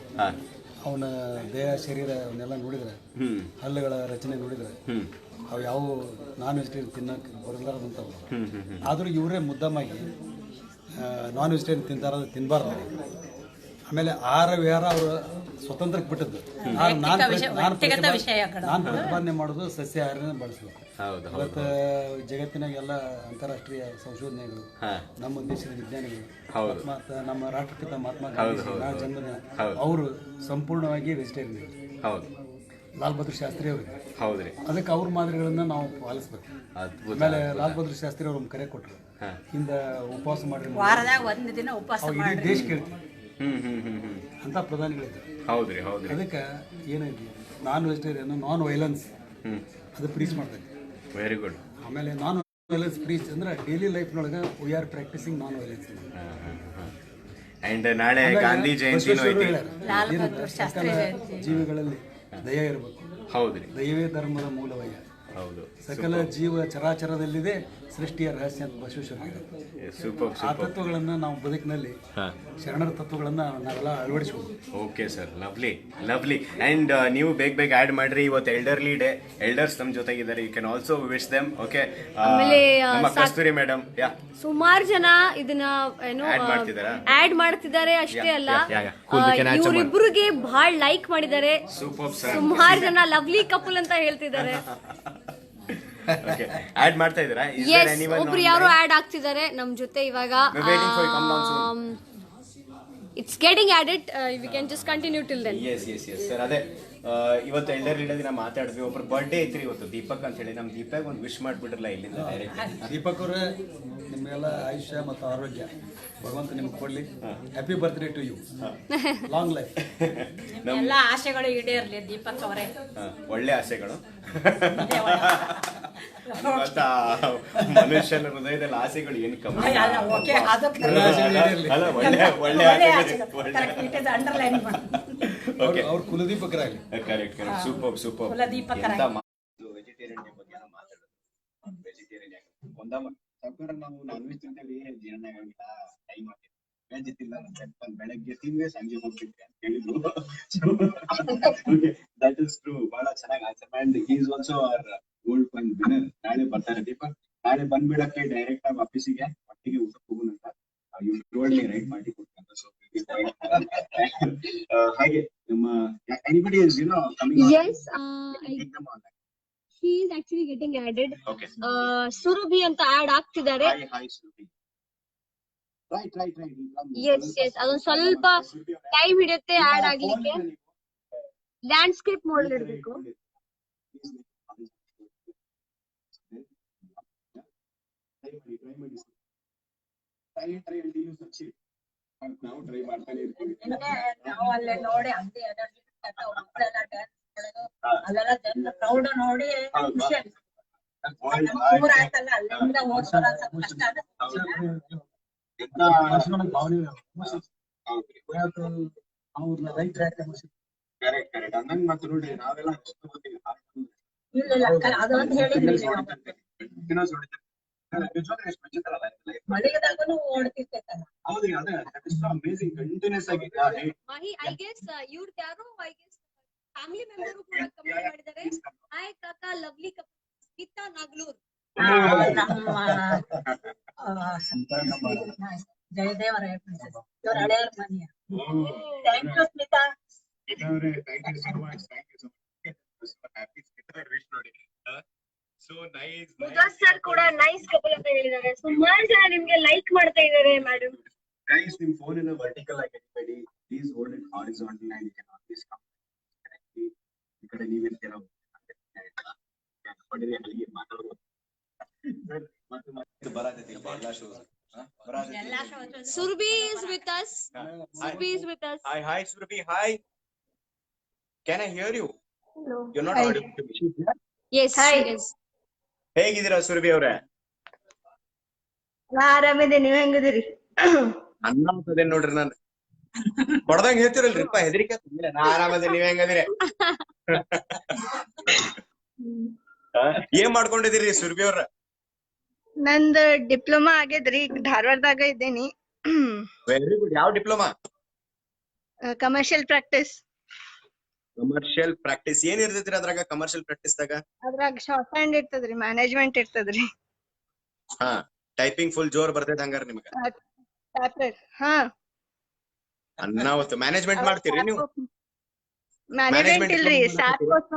ಅವನ ದೇಹ ಶರೀರ ಅವನ್ನೆಲ್ಲ ನೋಡಿದ್ರೆ, ಹಲ್ಲುಗಳ ರಚನೆ ನೋಡಿದ್ರೆ ಅವು ಯಾವ ನಾನ್ ವೆಜಿಟೇರಿಯನ್ ತಿನ್ನಕ್ಕೆ ಬರಲಾರದಂಥವು. ಆದರೂ ಇವರೇ ಮುದ್ದಮ್ಮಾಗಿ ನಾನ್ ವೆಜಿಟೇರಿಯನ್ ತಿನ್ನಬಾರ್ದು. ಆಮೇಲೆ ಆಹಾರ ವಿಹಾರ ಅವರು ಸ್ವತಂತ್ರಕ್ಕೆ ಬಿಟ್ಟದ್ದು. ನಾನು ಪ್ರತಿಪಾದನೆ ಮಾಡೋದು ಸಸ್ಯಾಹಾರನೇ ಬಳಸಬೇಕು. ಇವತ್ತು ಜಗತ್ತಿನಾಗ ಎಲ್ಲ ಅಂತಾರಾಷ್ಟ್ರೀಯ ಸಂಶೋಧನೆಗಳು, ನಮ್ಮ ದೇಶದ ವಿಜ್ಞಾನಿಗಳು, ಮತ್ತು ನಮ್ಮ ರಾಷ್ಟ್ರಪಿತ ಮಹಾತ್ಮ ಗಾಂಧಿ ಜನ್ಮದಿನ, ಅವರು ಸಂಪೂರ್ಣವಾಗಿ ವೆಜಿಟೇರಿಯನ್. ಲಾಲ್ ಬಹದ್ದೂರ್ ಶಾಸ್ತ್ರಿ ಅವರಿಗೆ ಅದಕ್ಕೆ ಅವ್ರ ಮಾದರಿಗಳನ್ನ ನಾವು ಪಾಲಿಸ್ಬೇಕು. ಆಮೇಲೆ ಲಾಲ್ ಬಹದ್ದೂರ್ ಶಾಸ್ತ್ರಿ ಅವ್ರ ಕರೆ ಕೊಟ್ಟರು, ಹಿಂದೆ ಉಪವಾಸ ಮಾಡ್ರಿ, ವಾರದಾಗ ಒಂದು ದಿನ ಉಪವಾಸ ಇಡೀ ದೇಶ ಕೇಳ್ತೀವಿ ಅಂತ ಪ್ರಧಾನಿಗಳಿದ್ದಾರೆ. ಅದಕ್ಕೆ ಏನೈತಿ, ನಾನ್ ವೆಜಿಟೇರಿಯನ್, ನಾನ್ ವೈಲೆನ್ಸ್ ಅದು ಪ್ರೀಚ್ ಮಾಡ್ತೈತಿ. Very good. ಆಮೇಲೆ ನಾನ್ ವೈಲೆನ್ಸ್ ಪ್ರೀಚ್ ಅಂದ್ರೆ ಡೈಲಿ ಲೈಫ್ನೊಳಗೆ we are practising non violence. And ನಾಳೆ ಗಾಂಧಿ ಜಯಂತಿನೂ ಐತಿ. ಜೀವಿಗಳಲ್ಲಿ ದಯ ಇರಬೇಕು. ಹೌದ್ರಿ, ದಯವೇ ಧರ್ಮದ ಮೂಲವಯ್ಯ. ಸಕಲ ಜೀವ ಚರಾಚರದಲ್ಲಿದೆ ಸೃಷ್ಟಿಯ ರಹಸ್ಯ ಅಂತ ಬಸವೇಶ್ವರ. ಆ ತತ್ವಗಳನ್ನ ನಾವು ಬದುಕಿನಲ್ಲಿ, ಶರಣರ ತತ್ವಗಳನ್ನ ನಾವೆಲ್ಲ ಅಳವಡಿಸಬಹುದು. Okay sir, lovely lovely. And ನೀವು ಬೇಗ ಆಡ್ ಮಾಡ್ರಿ. ಇವತ್ತು ಎಲ್ಡರ್ಲಿ ಡೇ, ಎಲ್ಡರ್ಸ್ ನಮ್ ಜೊತೆಗಿದ್ದಾರೆ. You can also wish them. Okay, ನಮ್ಮ ಕಸ್ತೂರಿ ಮೇಡಮ್ ಸುಮಾರು ಜನ ಇದನ್ನ ಏನು ಆಡ್ ಮಾಡ್ತಿದ್ದಾರೆ. ಅಷ್ಟೇ ಅಲ್ಲ, ಇವರಿಬ್ಬರಿಗೆ ಬಹಳ ಲೈಕ್ ಮಾಡಿದ್ದಾರೆ. ಸುಮಾರು ಜನ ಲವ್ಲಿ ಕಪಲ್ ಅಂತ ಹೇಳ್ತಿದ್ದಾರೆ. ಆಡ್ ಮಾಡ್ತಾ ಇದ್ದೀರಾ? ಒಬ್ರು ಯಾರು ಆಡ್ ಆಗ್ತಿದ್ದಾರೆ ನಮ್ ಜೊತೆ ಇವಾಗ. It's getting added. We can just continue till then. Yes sir, ಅದೇ ಇವತ್ತು ಎಲ್ಡರ್ಲಿ ಡೇ ದಿನ ಮಾತಾಡಿದ್ವಿ. ಒಬ್ರು ಬರ್ಡೇ ಐತ್ರಿ ಇವತ್ತು, ದೀಪಕ್ ಅಂತ ಹೇಳಿ. ನಮ್ ದೀಪಕ್ ಒಂದು ವಿಶ್ ಮಾಡ್ಬಿಡ್ರಲ್ಲ ಇಲ್ಲಿಂದ ಡೈರೆಕ್ಟ್. ದೀಪಕ್ ಅವರೇ, ನಿಮ್ಗೆಲ್ಲ ಆಯುಷ್ಯ ಮತ್ತು ಆರೋಗ್ಯ ಭಗವಂತ ನಿಮ್ಗೆ ಕೊಡ್ಲಿ. Happy birthday to you, long life. ಎಲ್ಲ ಆಸೆಗಳು ಈಡೇರ್ಲಿ ದೀಪಕ್ ಅವರೇ. ಒಳ್ಳೆ ಆಸೆಗಳು. ಮನುಷ್ಯನ ಹೃದಯದಲ್ಲಿ ಆಸೆಗಳು ಏನು ಕಮ್ಮಿ ಅಲ್ಲ. ಅವ್ರ ಕುಲದೀಪಕರಾಗಲಿ. Correct, super super. ವೆಜಿಟೇರಿಯನ್ ಬಗ್ಗೆ ಮಾತಾಡೋದು. ವೆಜಿಟೇರಿಯನ್ ಯಾಕೆ ನಾವು ನಾನ್ ವೆಜ್ ತಿಂತೇವಿ, ಜೀರ್ಣ ಆಗಿಲ್ಲ, ಟೈಮ್ ಆಗಿದೆ. ವೆಜ್ ತಿನ್ನ ಬೆಳಗ್ಗೆ ತಿಂದ್ವಿ, ಸಂಜೆ ಹೋಗ್ತಿದ್ವಿ ಅಂತ ಹೇಳಿದ್ರು. That is true. ಬಹಳ ಚೆನ್ನಾಗಿ answer. And he is also our gold coin winner. ನಾಳೆ ಬರ್ತಾರೆ ದೀಪಕ್. ನಾಳೆ ಬಂದ್ಬಿಡಕ್ಕೆ ಡೈರೆಕ್ಟ್ ಆಗಿ ಆಫೀಸಿಗೆ ಒಟ್ಟಿಗೆ ಊಟ ಹೋಗೋಣಂತ ಇವ್ರು ರೈಟ್ ಮಾಡಿ ಕೊಡ್ತಂತ. ಸೊ ಹಾಗೆ ನಮ್ಮ anybody is coming on? Yes, she is actually getting added. Okay. Surabhi ಅಂತ ಆಡ್ ಆಗ್ತಿದ್ದಾರೆ. Hi Surubi. Right. Yes, ಅದೊಂದು ಸ್ವಲ್ಪ ಟೈಮ್ ಹಿಡಿಯುತ್ತೆ ಆಡ್ ಆಗ್ಲಿಕ್ಕೆ. ಲ್ಯಾಂಡ್ಸ್ಕೇಪ್ ಮೋಡ್ ಇರಬೇಕು. ನಾವು ಟ್ರೈ ಮಾಡ್ತಾನೆ ಇರ್ತೀವಿ. ನಾವು ಅಲ್ಲೇ ನೋಡಿ ಅಲ್ಲೆಲ್ಲ ಜನ ಕ್ರೌಡ್ ನೋಡಿ ಖುಷಿ ಆಯ್ತಲ್ಲ. ಅಲ್ಲಿಂದ ಕರೆಕ್ಟ್ ಅಂದಂಗ ಮತ್ತೆ ನೋಡ್ರಿ, ನಾವೆಲ್ಲ ಅದೊಂದು ಹೇಳಿದ್ರಿ ಮಳೆಗಾಗೂ ಓಡ್ತಿರ್ತೈತಲ್ಲ. ಹೌದ್ರಿ, ಅದೇ ಅಮೇಜಿಂಗ್ ಕಂಟಿನ್ಯೂಸ್ ಆಗಿ. ಐ ಗೆಸ್ ಇವ್ರದ್ದು ಯಾರು ಫ್ಯಾಮಿಲಿ ಮೆಂಬರ್ ಕೂಡ ಕಮೆಂಟ್ ಮಾಡಿದ್ದಾರೆ. ಹಾಯ್ ಕಾಕಾ, ಲವ್ಲಿ ಕಪಲ್, ಸ್ಮಿತಾ ನಾಗ್ಲೂರ್. ಜಯದೇವರ ಇವ್ರ ಹಳೆಯರ ಮನೆಯ. Thank you Smita. Thank you so much. So happy wish ನೋಡಿ. So nice. ಮುಜಾಸ್ ಸರ್ ಕೂಡ ನೈಸ್ ಕಪಲ್ ಅಂತ ಹೇಳಿದ್ದಾರೆ. ಸುಮಾರು ಜನ ನಿಮ್ಗೆ ಲೈಕ್ ಮಾಡ್ತಾ ಇದ್ದಾರೆ ಮೇಡಮ್. ಗೈಸ್, ನಿಮ್ ಫೋನ್ ಅನ್ನು ವರ್ಟಿಕಲ್ ಆಗಿ ಇಟ್ಬೇಡಿ. Please hold it horizontal and you can always come correctly. ಈ ಕಡೆ ನೀವಿರ್ತೀರ ಪಡಿರಿ ಅಲ್ಲಿಗೆ ಮಾತಾಡ್ಬೋದು ಸರ್. ಮತ್ತೆ ಬರಾತೈತಿ ಎಲ್ಲಾ shows Surbi is with us. Surbi is with us. Hi Surbi, hi. Can I hear you? Hello. You're not audible to me. Yes, Hi. she is. ಹೇಗಿದ್ದೀರಾ ಸುರಭಿ ಅವ್ರೆ? ನಾ ಆರಾಮಿದೆ, ನೀವ್ ಹೆಂಗಿದಿರಿ? ಅನ್ನದೇ ನೋಡ್ರಿ ನಾನು ಹೊಡ್ದಂಗ್ ಹೇಳ್ತಿರಲ್ರಿಪ್ಪ, ಹೆದರಿಕೆ ನಾ ಆರಾಮದೆ, ನೀವ್ ಹೆಂಗದಿರಿ? ಏನ್ ಮಾಡ್ಕೊಂಡಿದ್ದೀರಿ ಸುರಭಿ ಅವ್ರ? ನಂದ್ ಡಿಪ್ಲೊಮಾ ಆಗೇದ್ರಿ, ಈಗ ಧಾರವಾಡದಾಗ ಇದ್ದೇನಿ. Very good. ಯಾವ diploma? Commercial practice. Commercial practice ಏನ್ ಇರ್ತೈತ್ರಿ ಅದ್ರಾಗ? ಕಮರ್ಷಿಯಲ್ ಪ್ರಾಕ್ಟೀಸ್ ದಾಗ ಅದ್ರಾಗ ಶಾರ್ಟ್ ಹ್ಯಾಂಡ್ ಇರ್ತದ್ರಿ, ಮ್ಯಾನೇಜ್ಮೆಂಟ್ ಇರ್ತದ್ರಿ. ಹಾ, ಟೈಪಿಂಗ್ ಫುಲ್ ಜೋರ್ ಬರ್ತೈತೆ ಹಂಗಾರ ನಿಮ್ಗ? ಹಾ, ಅನ್ನಾವತ್ತು ಮ್ಯಾನೇಜ್ಮೆಂಟ್ ಮಾಡ್ತೀರಿ ನೀವು? ಮ್ಯಾನೇಜ್ಮೆಂಟ್ ಇಲ್ರಿ, ಸ್ಯಾಪ್ ಕೋರ್ಸ್.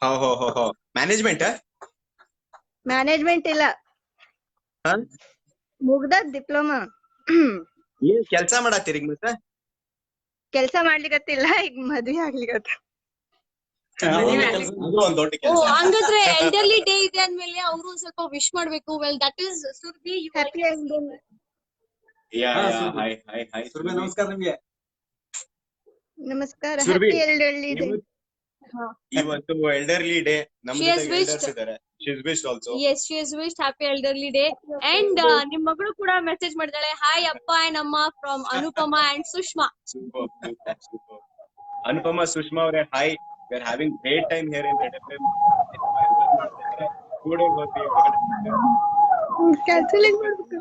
ಹೋ ಮ್ಯಾನೇಜ್ಮೆಂಟ್ ಮ್ಯಾನೇಜ್ಮೆಂಟ್ ಇಲ್ಲ, ಮುಗ್ದದ್ ಡಿಪ್ಲೊಮಾ. ಏನ್ ಕೆಲ್ಸ ಮಾಡತ್ತೀರಿ ಈಗ ಮತ್ತೆ? ಕೆಲ್ಸ ಮಾಡ್ಲಿಕತ್ತಿಲ್ಲ, ಈಗ ಮದ್ವೆ ಆಗ್ಲಿಕತ್ತ. ಅದು ಒಂದ್ ದೊಡ್ಡ ಓ, ಕೆಲಸ. ಹಂಗಾದ್ರೆ ಎಲ್ಡರ್ಲಿ ಡೇ ಇದೆ ಅಂದ್ಮೇಲೆ ಅವರು ಸ್ವಲ್ಪ ವಿಶ್ ಮಾಡ್ಬೇಕು. Well, that is Surbhi. Happy hi ಸುರ್ಮೆ ನಮಸ್ಕಾರ ನಿಮ್ಗೆ. ನಮಸ್ಕಾರ. Surbhi, happy elderly day. ಇವತ್ತು ಎಲ್ಡರ್ಲಿ ಡೇ. ನಮ್ಮ She has ಜೊತೆಗೆ wished. ಎಲ್ಡರ್ಸ್ ಇದ್ದಾರೆ. She has wished also. Yes, she has wished happy elderly day. And ನಿಮ್ ಮಗಳು ಕೂಡ ಮೆಸೇಜ್ ಮಾಡಿದಾಳೆ. ಹಾಯ್ ಅಪ್ಪ and ಅಮ್ಮ from Anupama and Sushma. Super. Anupama, Sushma ಅವರೇ, hi. We are having great time here in Red FM. ಕೂಡ ಹೋಗಿ ಕ್ಯಾನ್ಸಲಿಂಗ್ ಮಾಡ್ಬೇಕು.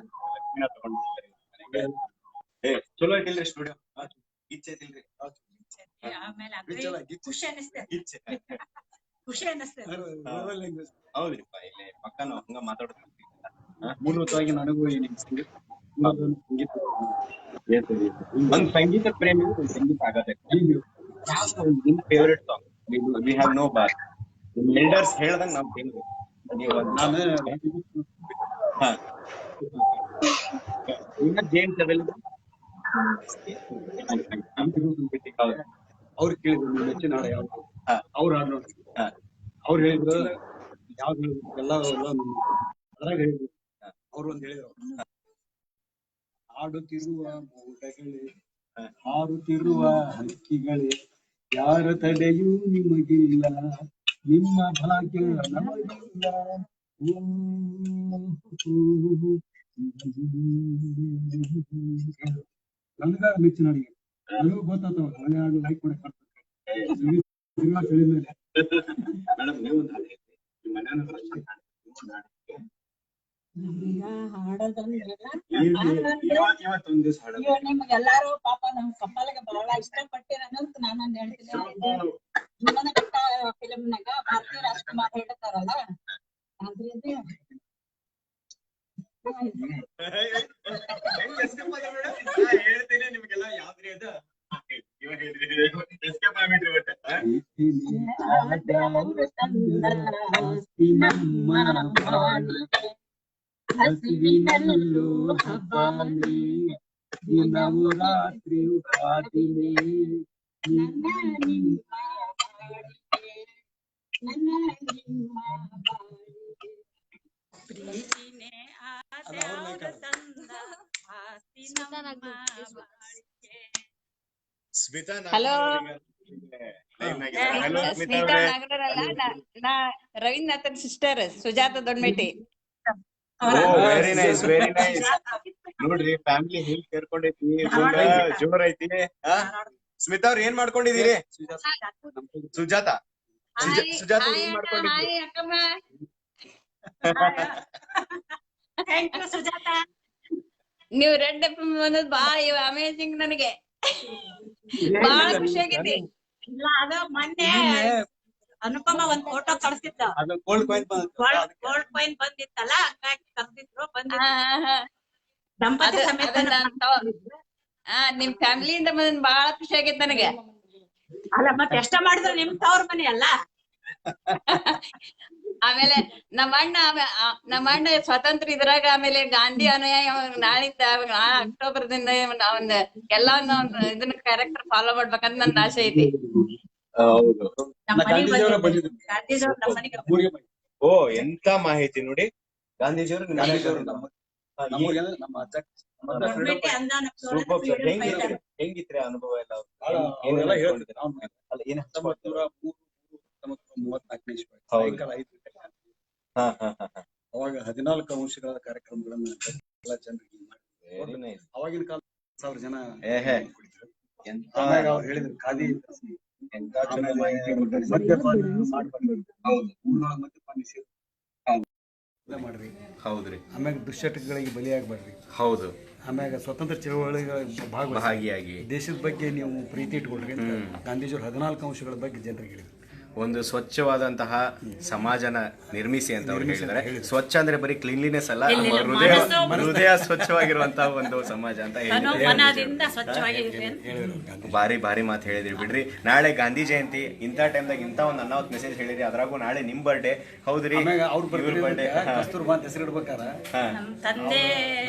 ಚಲೋ ಐತಿಲ್ರಿ ಸ್ಟುಡಿಯೋ? ಇಚ್ಛೆ ಐತಿಲ್ರಿ? ಖುಷಿ ಅನ್ನಿಸ್ತದೆ. ಹೌದ್ರಿಪ್ಪ, ಇಲ್ಲಿ ಪಕ್ಕ ನಾವು ಹಂಗ ಮಾತಾಡ್ತೀವಿ. ಮೂಲಭೂತವಾಗಿ ನನಗೂ ಏನಿಸ್ತೀವಿ ಒಂದ್ ಸಂಗೀತ ಪ್ರೇಮಿ ಒಂದ್ ಸಂಗೀತ ಆಗತ್ತೆ. ನಿಮ್ favourite song? We have no bar. ನಿಮ್ ಎಲ್ಡರ್ಸ್ ಹೇಳ್ದಂಗ್ ನಾವ್ ಕೇಳ್ಬೇಕು. James available? ಅವ್ರು ಕೇಳಿದ್ರು ನಿಮ್ಮ ನೆಚ್ಚಿನ ಹಾಡು ಯಾವ್ದು, ಅವ್ರು ಹಾಡು ನೋಡಿ ಅವ್ರು ಹೇಳಿದ್ರು ಯಾವ್ದು ಹೇಳಿದ್ರು ಎಲ್ಲ ಅದ್ರಾಗ ಹೇಳಿದ್ರು. ಅವ್ರು ಒಂದ್ ಹೇಳಿದ್ರು, ಆಡುತ್ತಿರುವ ಮೋಡಗಳೇ, ಹಾರುತ್ತಿರುವ ಹಕ್ಕಿಗಳೇ, ಯಾರ ತಡೆಯೂ ನಿಮಗಿಲ್ಲ, ನಿಮ್ಮ ಭಾಗ್ಯ ನಮಗಿಲ್ಲ. ನನ್ಗ ಮೆಚ್ಚಿನ ಅಡಿಗೆ ನನಗೂ ಗೊತ್ತಾಗ್ತಾವ. ಮನೆ ಹಾಡು ಲೈಕ್ ಮಾಡಕ್ ಸಿನಿಮಾ ಕೇಳಿದ್ಮೇಲೆ ಮೇಡಮ್, ನೀವು ಒಂದು ಹಾಡು ಹೇಳ್ತೀವಿ. ನಿಮ್ಮ ಮನೆಯವ್ರ ಇವತ್ತೊಂದ್ ದಿವಸ ಹಾಡು ನಿಮ್ಗೆಲ್ಲಾರು ಪಾಪ ನಮ್ ಕಪ್ಪಲ್ಗೆ ಬಹಳ ಇಷ್ಟಪಟ್ಟಿರ ಅನ್ನೋದು ನಾನೊಂದ್ ಹೇಳ್ತೀನಿ. ಜೀವನ ಘಟ್ಟ ಫಿಲಮ್ನಾಗ ಭಾರತೀಯ ರಾಜ್ಕುಮಾರ್ ಹೇಳ್ತಾರಲ್ಲ, ಅದ್ರಿಂದ ಹೇಳ್ತೀನಿ ನಿಮ್ಗೆಲ್ಲ ಯಾವ್ದ್ರಿ ಅದ ಇವಾಗ ಎಸ್ಕೇಪ್ ಆಗ್ಬಿಟ್ರಿ. ಬಟ್ ಹಸಿವಿನಲ್ಲೂ ಹಬ್ಬಾನೆ, ದಿನವೂ ರಾತ್ರಿ ಕಾದಿನೇ, ನನ್ನ ನಿಮ್ಮ ಬಾಳಿಗೆ, ನನ್ನ ನಿಮ್ಮ ಬಾಳಿಗೆ ಪ್ರೀತಿನೇ ಆದ್ಯಾವ್ದು ತಂದ ಆಸ್ತಿ ನಮ್ಮ ಬಾಳಿಗೆ. ಸ್ಮಿತಾ ಹಲೋ. ಹಲೋ ಸ್ಮಿತಾ ಸ್ಮಿತಾ ಅವ್ರೆ. ನಾಗರಾಜ್ ಅಲ್ಲ, ನಾ ರವೀಂದ್ರನಾಥನ್ sister Sujata Doddameti. Very nice. ನೋಡ್ರಿ, ಫ್ಯಾಮಿಲಿ ಹೇಳಿ ಕೇರ್ಕೊಂಡೈತಿ, ಜೋರ್ ಐತಿ. ಸ್ಮಿತಾ ಅವ್ರ ಏನ್ ಮಾಡ್ಕೊಂಡಿದೀರಿ? ಸುಜಾತ ಸುಜಾತ ಏನ್ ಮಾಡ್ಕೊಂಡಿದ್ರಿ? ಸುಜಾತ, ನೀವು ರೆಡ್ ಎಫ್ಎಂ ಬಂದದ್ ಬಾಳ ಅಮೇಜಿಂಗ್. ನನಗೆ ಬಾಳ ಖುಷಿ ಆಗೈತಿ. ಇಲ್ಲ ಅದು ಮೊನ್ನೆ ಅನುಪಮ ಒಂದ್ ಫೋಟೋ ಕಳ್ಸಿದ್ದ, ಅದು ಗೋಲ್ಡ್ ಕಾಯಿನ್ ಗೋಲ್ಡ್ ಕಾಯಿನ್ ಬಂದಿತ್ತಲ್ಲ, ಹಂಗಾಗಿ ಕರ್ದಿದ್ರು. ಬಂದಿದ್ರು ದಂಪತಿ ಸಮೇತ. ನಿಮ್ ಫ್ಯಾಮಿಲಿಯಿಂದ ಬಂದ್ ಬಾಳ ಖುಷಿ ಆಗೈತಿ ನನಗೆ. ಅಲ್ಲ, ಮತ್ತೆ ಎಷ್ಟ ಮಾಡಿದ್ರು ನಿಮ್ ತವ್ರ ಮನೆ ಅಲ್ಲ. ಆಮೇಲೆ ನಮ್ಮ ಅಣ್ಣ ಸ್ವತಂತ್ರ ಇದ್ರಾಗ ಆಮೇಲೆ ಗಾಂಧಿ ಅನುಯಾಯಿ ನಾಳಿದ್ದ ಅಕ್ಟೋಬರ್ದಿಂದ ಒಂದ್ ಎಲ್ಲಾನು ಇದನ್ನ ಕ್ಯಾರೆಕ್ಟರ್ ಫಾಲೋ ಮಾಡ್ಬೇಕಂತ ನನ್ನ ಆಸೆ ಐತಿ. ಹೌದು. ಗಾಂಧೀಜಿಯವರ ಬಂದಿದ್ರು ಗಾಂಧೀಜಿಯವ್ರು ನಮ್ಮ ಮನೆಗೆ ಊರಿಗೆ ಬಂದಿದ್ರು. ಓ ಎಂತ ಮಾಹಿತಿ ನೋಡಿ. ಗಾಂಧೀಜಿಯವರು ನಮಗೆ ನಮ್ಮ ಅಜ್ಜ ದೊಡ್ಡಪೇಟೆ ಅಂದಾನ ಸೂಪರ್ ಸರ್. ಹೆಂಗಿತ್ರಿ ಅನುಭವ ಎಲ್ಲ? ಅವರೆಲ್ಲ ಹೇಳ್ತಿದ್ರು. ಅಲ್ಲ ಏನ್ 1934 ಇಸ್ವಿ ಸಾಯಂಕಾಲ 5 ಗಂಟೆಗೆ ಅವಾಗ 14 ಅಂಶಗಳ ಕಾರ್ಯಕ್ರಮಗಳನ್ನ ಎಲ್ಲ ಜನರಿಗೆ ಮಾಡಿದ್ರು. ಅವಾಗಿನ ಕಾಲ 1,000 ಜನ ಕುಡಿದ್ರು. ಆಮ್ಯಾಗ ಅವ್ರು ಹೇಳಿದ್ರು ಖಾದಿ ಮದ್ಯಪಾನ ಮಾಡ್ಬಾರ್ದು, ಊರೊಳಗ ಮದ್ಯಪಾನ ನಿಷೇಧ ಮಾಡ್ರಿ. ಹೌದ್ರಿ. ಆಮ್ಯಾಗ ದುಶ್ಚಟಗಳಿಗೆ ಬಲಿಯಾಗಬೇಡ್ರಿ. ಹೌದು. ಆಮ್ಯಾಗ ಸ್ವತಂತ್ರ ಚಳವಳಿಗಳ ಭಾಗಿಯಾಗಿ ದೇಶದ ಬಗ್ಗೆ ನೀವು ಪ್ರೀತಿ ಇಟ್ಕೊಳ್ರಿ ಅಂತ ಗಾಂಧೀಜಿಯವರು 14 ಅಂಶಗಳ ಬಗ್ಗೆ ಜನರಿಗೆ ಹೇಳಿದ್ರು. ಒಂದು ಸ್ವಚ್ಛವಾದಂತಹ ಸಮಾಜನ ನಿರ್ಮಿಸಿ ಅಂತ ಅವ್ರು ಹೇಳಿದ್ದಾರೆ. ಸ್ವಚ್ಛ ಅಂದ್ರೆ ಬರೀ ಕ್ಲೀನ್ಲಿನೆಸ್ ಅಲ್ಲ, ಹೃದಯ ಸ್ವಚ್ಛವಾಗಿರುವಂತಹ ಒಂದು ಸಮಾಜ ಅಂತ ಭಾರಿ ಭಾರಿ ಮಾತು ಹೇಳಿದ್ರಿ ಬಿಡ್ರಿ. ನಾಳೆ ಗಾಂಧಿ ಜಯಂತಿ, ಇಂಥ ಟೈಮ್ದಾಗ ಇಂಥ ಒಂದು ಅನಾಹುತ ಮೆಸೇಜ್ ಹೇಳಿದ್ರಿ. ಅದ್ರಾಗೂ ನಾಳೆ ನಿಮ್ ಬರ್ಡೇ. ಹೌದ್ರಿ, ಅವ್ರ ಬರ್ಡೇ ಕಸ್ತೂರ್ಬಾ ಅಂತ ಹೆಸರು ಇಡ್ಬೇಕಾರ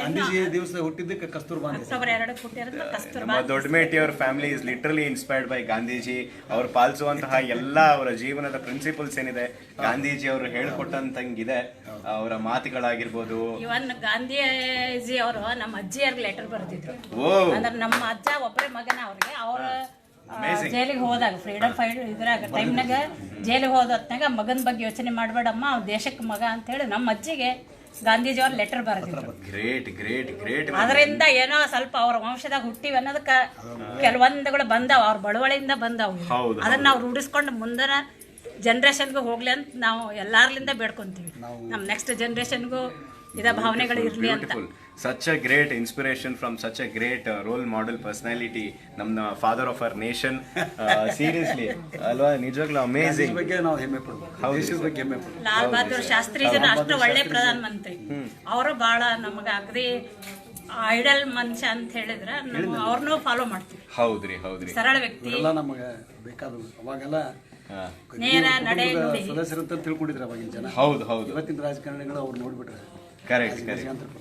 ಗಾಂಧೀಜಿ ದಿವಸ ಹುಟ್ಟಿದ್ದಕ್ಕೆ ಕಸ್ತೂರ್ಬಾ ಅಂತ. ನಮ್ಮ ದೊಡ್ಡಮೇಟಿ ಅವ್ರ family is literally inspired by Gandhiji. ಅವ್ರು ಪಾಲಿಸುವಂತಹ ಎಲ್ಲ ಅವರ ಜೀವನದ ಪ್ರಿನ್ಸಿಪಲ್ಸ್ ಏನಿದೆ ಗಾಂಧೀಜಿ ಅವರು ಹೇಳ್ಕೊಟ್ಟಂಗಿದೆ. ಅವರ ಮಾತುಗಳಾಗಿರ್ಬೋದು. ಇವನ್ ಗಾಂಧೀಜಿ ಅವರು ನಮ್ಮ ಅಜ್ಜಿಯರ್ಗೆ ಲೆಟರ್ ಬರ್ತಿದ್ರು. ಅಂದ್ರೆ ನಮ್ಮ ಅಜ್ಜ ಒಬ್ಬರೇ ಮಗನ ಅವ್ರಿಗೆ. ಅವ್ರ ಜೈಲಿಗೆ ಹೋದಾಗ ಫ್ರೀಡಮ್ ಫೈಟ್ ಇದ್ರಾಗ ಟೈಮ್ನಾಗ ಜೈಲಿಗೆ ಹೋದತ್ನಾಗ ಮಗನ ಬಗ್ಗೆ ಯೋಚನೆ ಮಾಡ್ಬೇಡಮ್ಮ, ಅವ್ನ ದೇಶಕ್ಕೆ ಮಗ ಅಂತ ಹೇಳಿ ನಮ್ಮ ಅಜ್ಜಿಗೆ ಗಾಂಧೀಜಿ ಅವ್ರ ಲೆಟರ್ ಬರೆದಿದ್ರು. Great great great. ಅದರಿಂದ ಏನೋ ಸ್ವಲ್ಪ ಅವ್ರ ವಂಶದಾಗ ಹುಟ್ಟಿವಿ ಅನ್ನೋದಕ್ಕ ಕೆಲವೊಂದುಗಳು ಬಂದಾವ, ಅವ್ರ ಬಡವಳಿಯಿಂದ ಬಂದಾವು. ಅದನ್ನ ನಾವು ರೂಢಿಸ್ಕೊಂಡು ಮುಂದಿನ ಜನರೇಷನ್ಗೂ ಹೋಗ್ಲಿ ಅಂತ ನಾವು ಎಲ್ಲಾರ್ಲಿಂದ ಬೇಡ್ಕೊಂತೀವಿ. ನಮ್ಮ ನೆಕ್ಸ್ಟ್ ಜನರೇಷನ್ಗೂ ಇದ ಭಾವನೆಗಳು ಇರ್ಲಿ ಅಂತ. Such a great inspiration from such a great role model personality, ನಮ್ಮ father of our nation. Seriously ಅಲ್ವಾ, ನಿಜವಾಗ್ಲೂ ಅಮೇಜಿಂಗ್. ಬಗ್ಗೆ ನಾವು ಹೆಮ್ಮೆ ಪಡ್ಬೇಕು, ದೇಶದ ಬಗ್ಗೆ ಹೆಮ್ಮೆ ಪಡ್ಬೇಕು. ಲಾಲ್ ಬಹದ್ದೂರ್ ಶಾಸ್ತ್ರಿ ಜನ ಅಷ್ಟು ಒಳ್ಳೆ ಪ್ರಧಾನ ಮಂತ್ರಿ. ಅವರು ಬಹಳ ನಮಗ ಅಗದಿ ಐಡಲ್ ಮನುಷ್ಯ ಅಂತ ಹೇಳಿದ್ರ ಅವ್ರನ್ನೂ ಫಾಲೋ ಮಾಡ್ತೀವಿ. ಹೌದ್ರಿ ಹೌದ್ರಿ. ಸರಳ ವ್ಯಕ್ತಿ. ಎಲ್ಲ ನಮಗೆ ಬೇಕಾದವು. ಅವಾಗೆಲ್ಲ ನೇರ ನಡೆ ನುಡಿ ಸದಸ್ಯರಂತ ತಿಳ್ಕೊಂಡಿದ್ರು ಅವಾಗಿನ ಜನ. ಹೌದು ಹೌದು. ಇವತ್ತಿನ ರಾಜಕಾರಣಿಗಳು ಅವ್ರು ನೋಡ್ಬಿಟ್ರೆ ಕರೆಕ್ಟ್ ಕರೆಕ್ಟ್.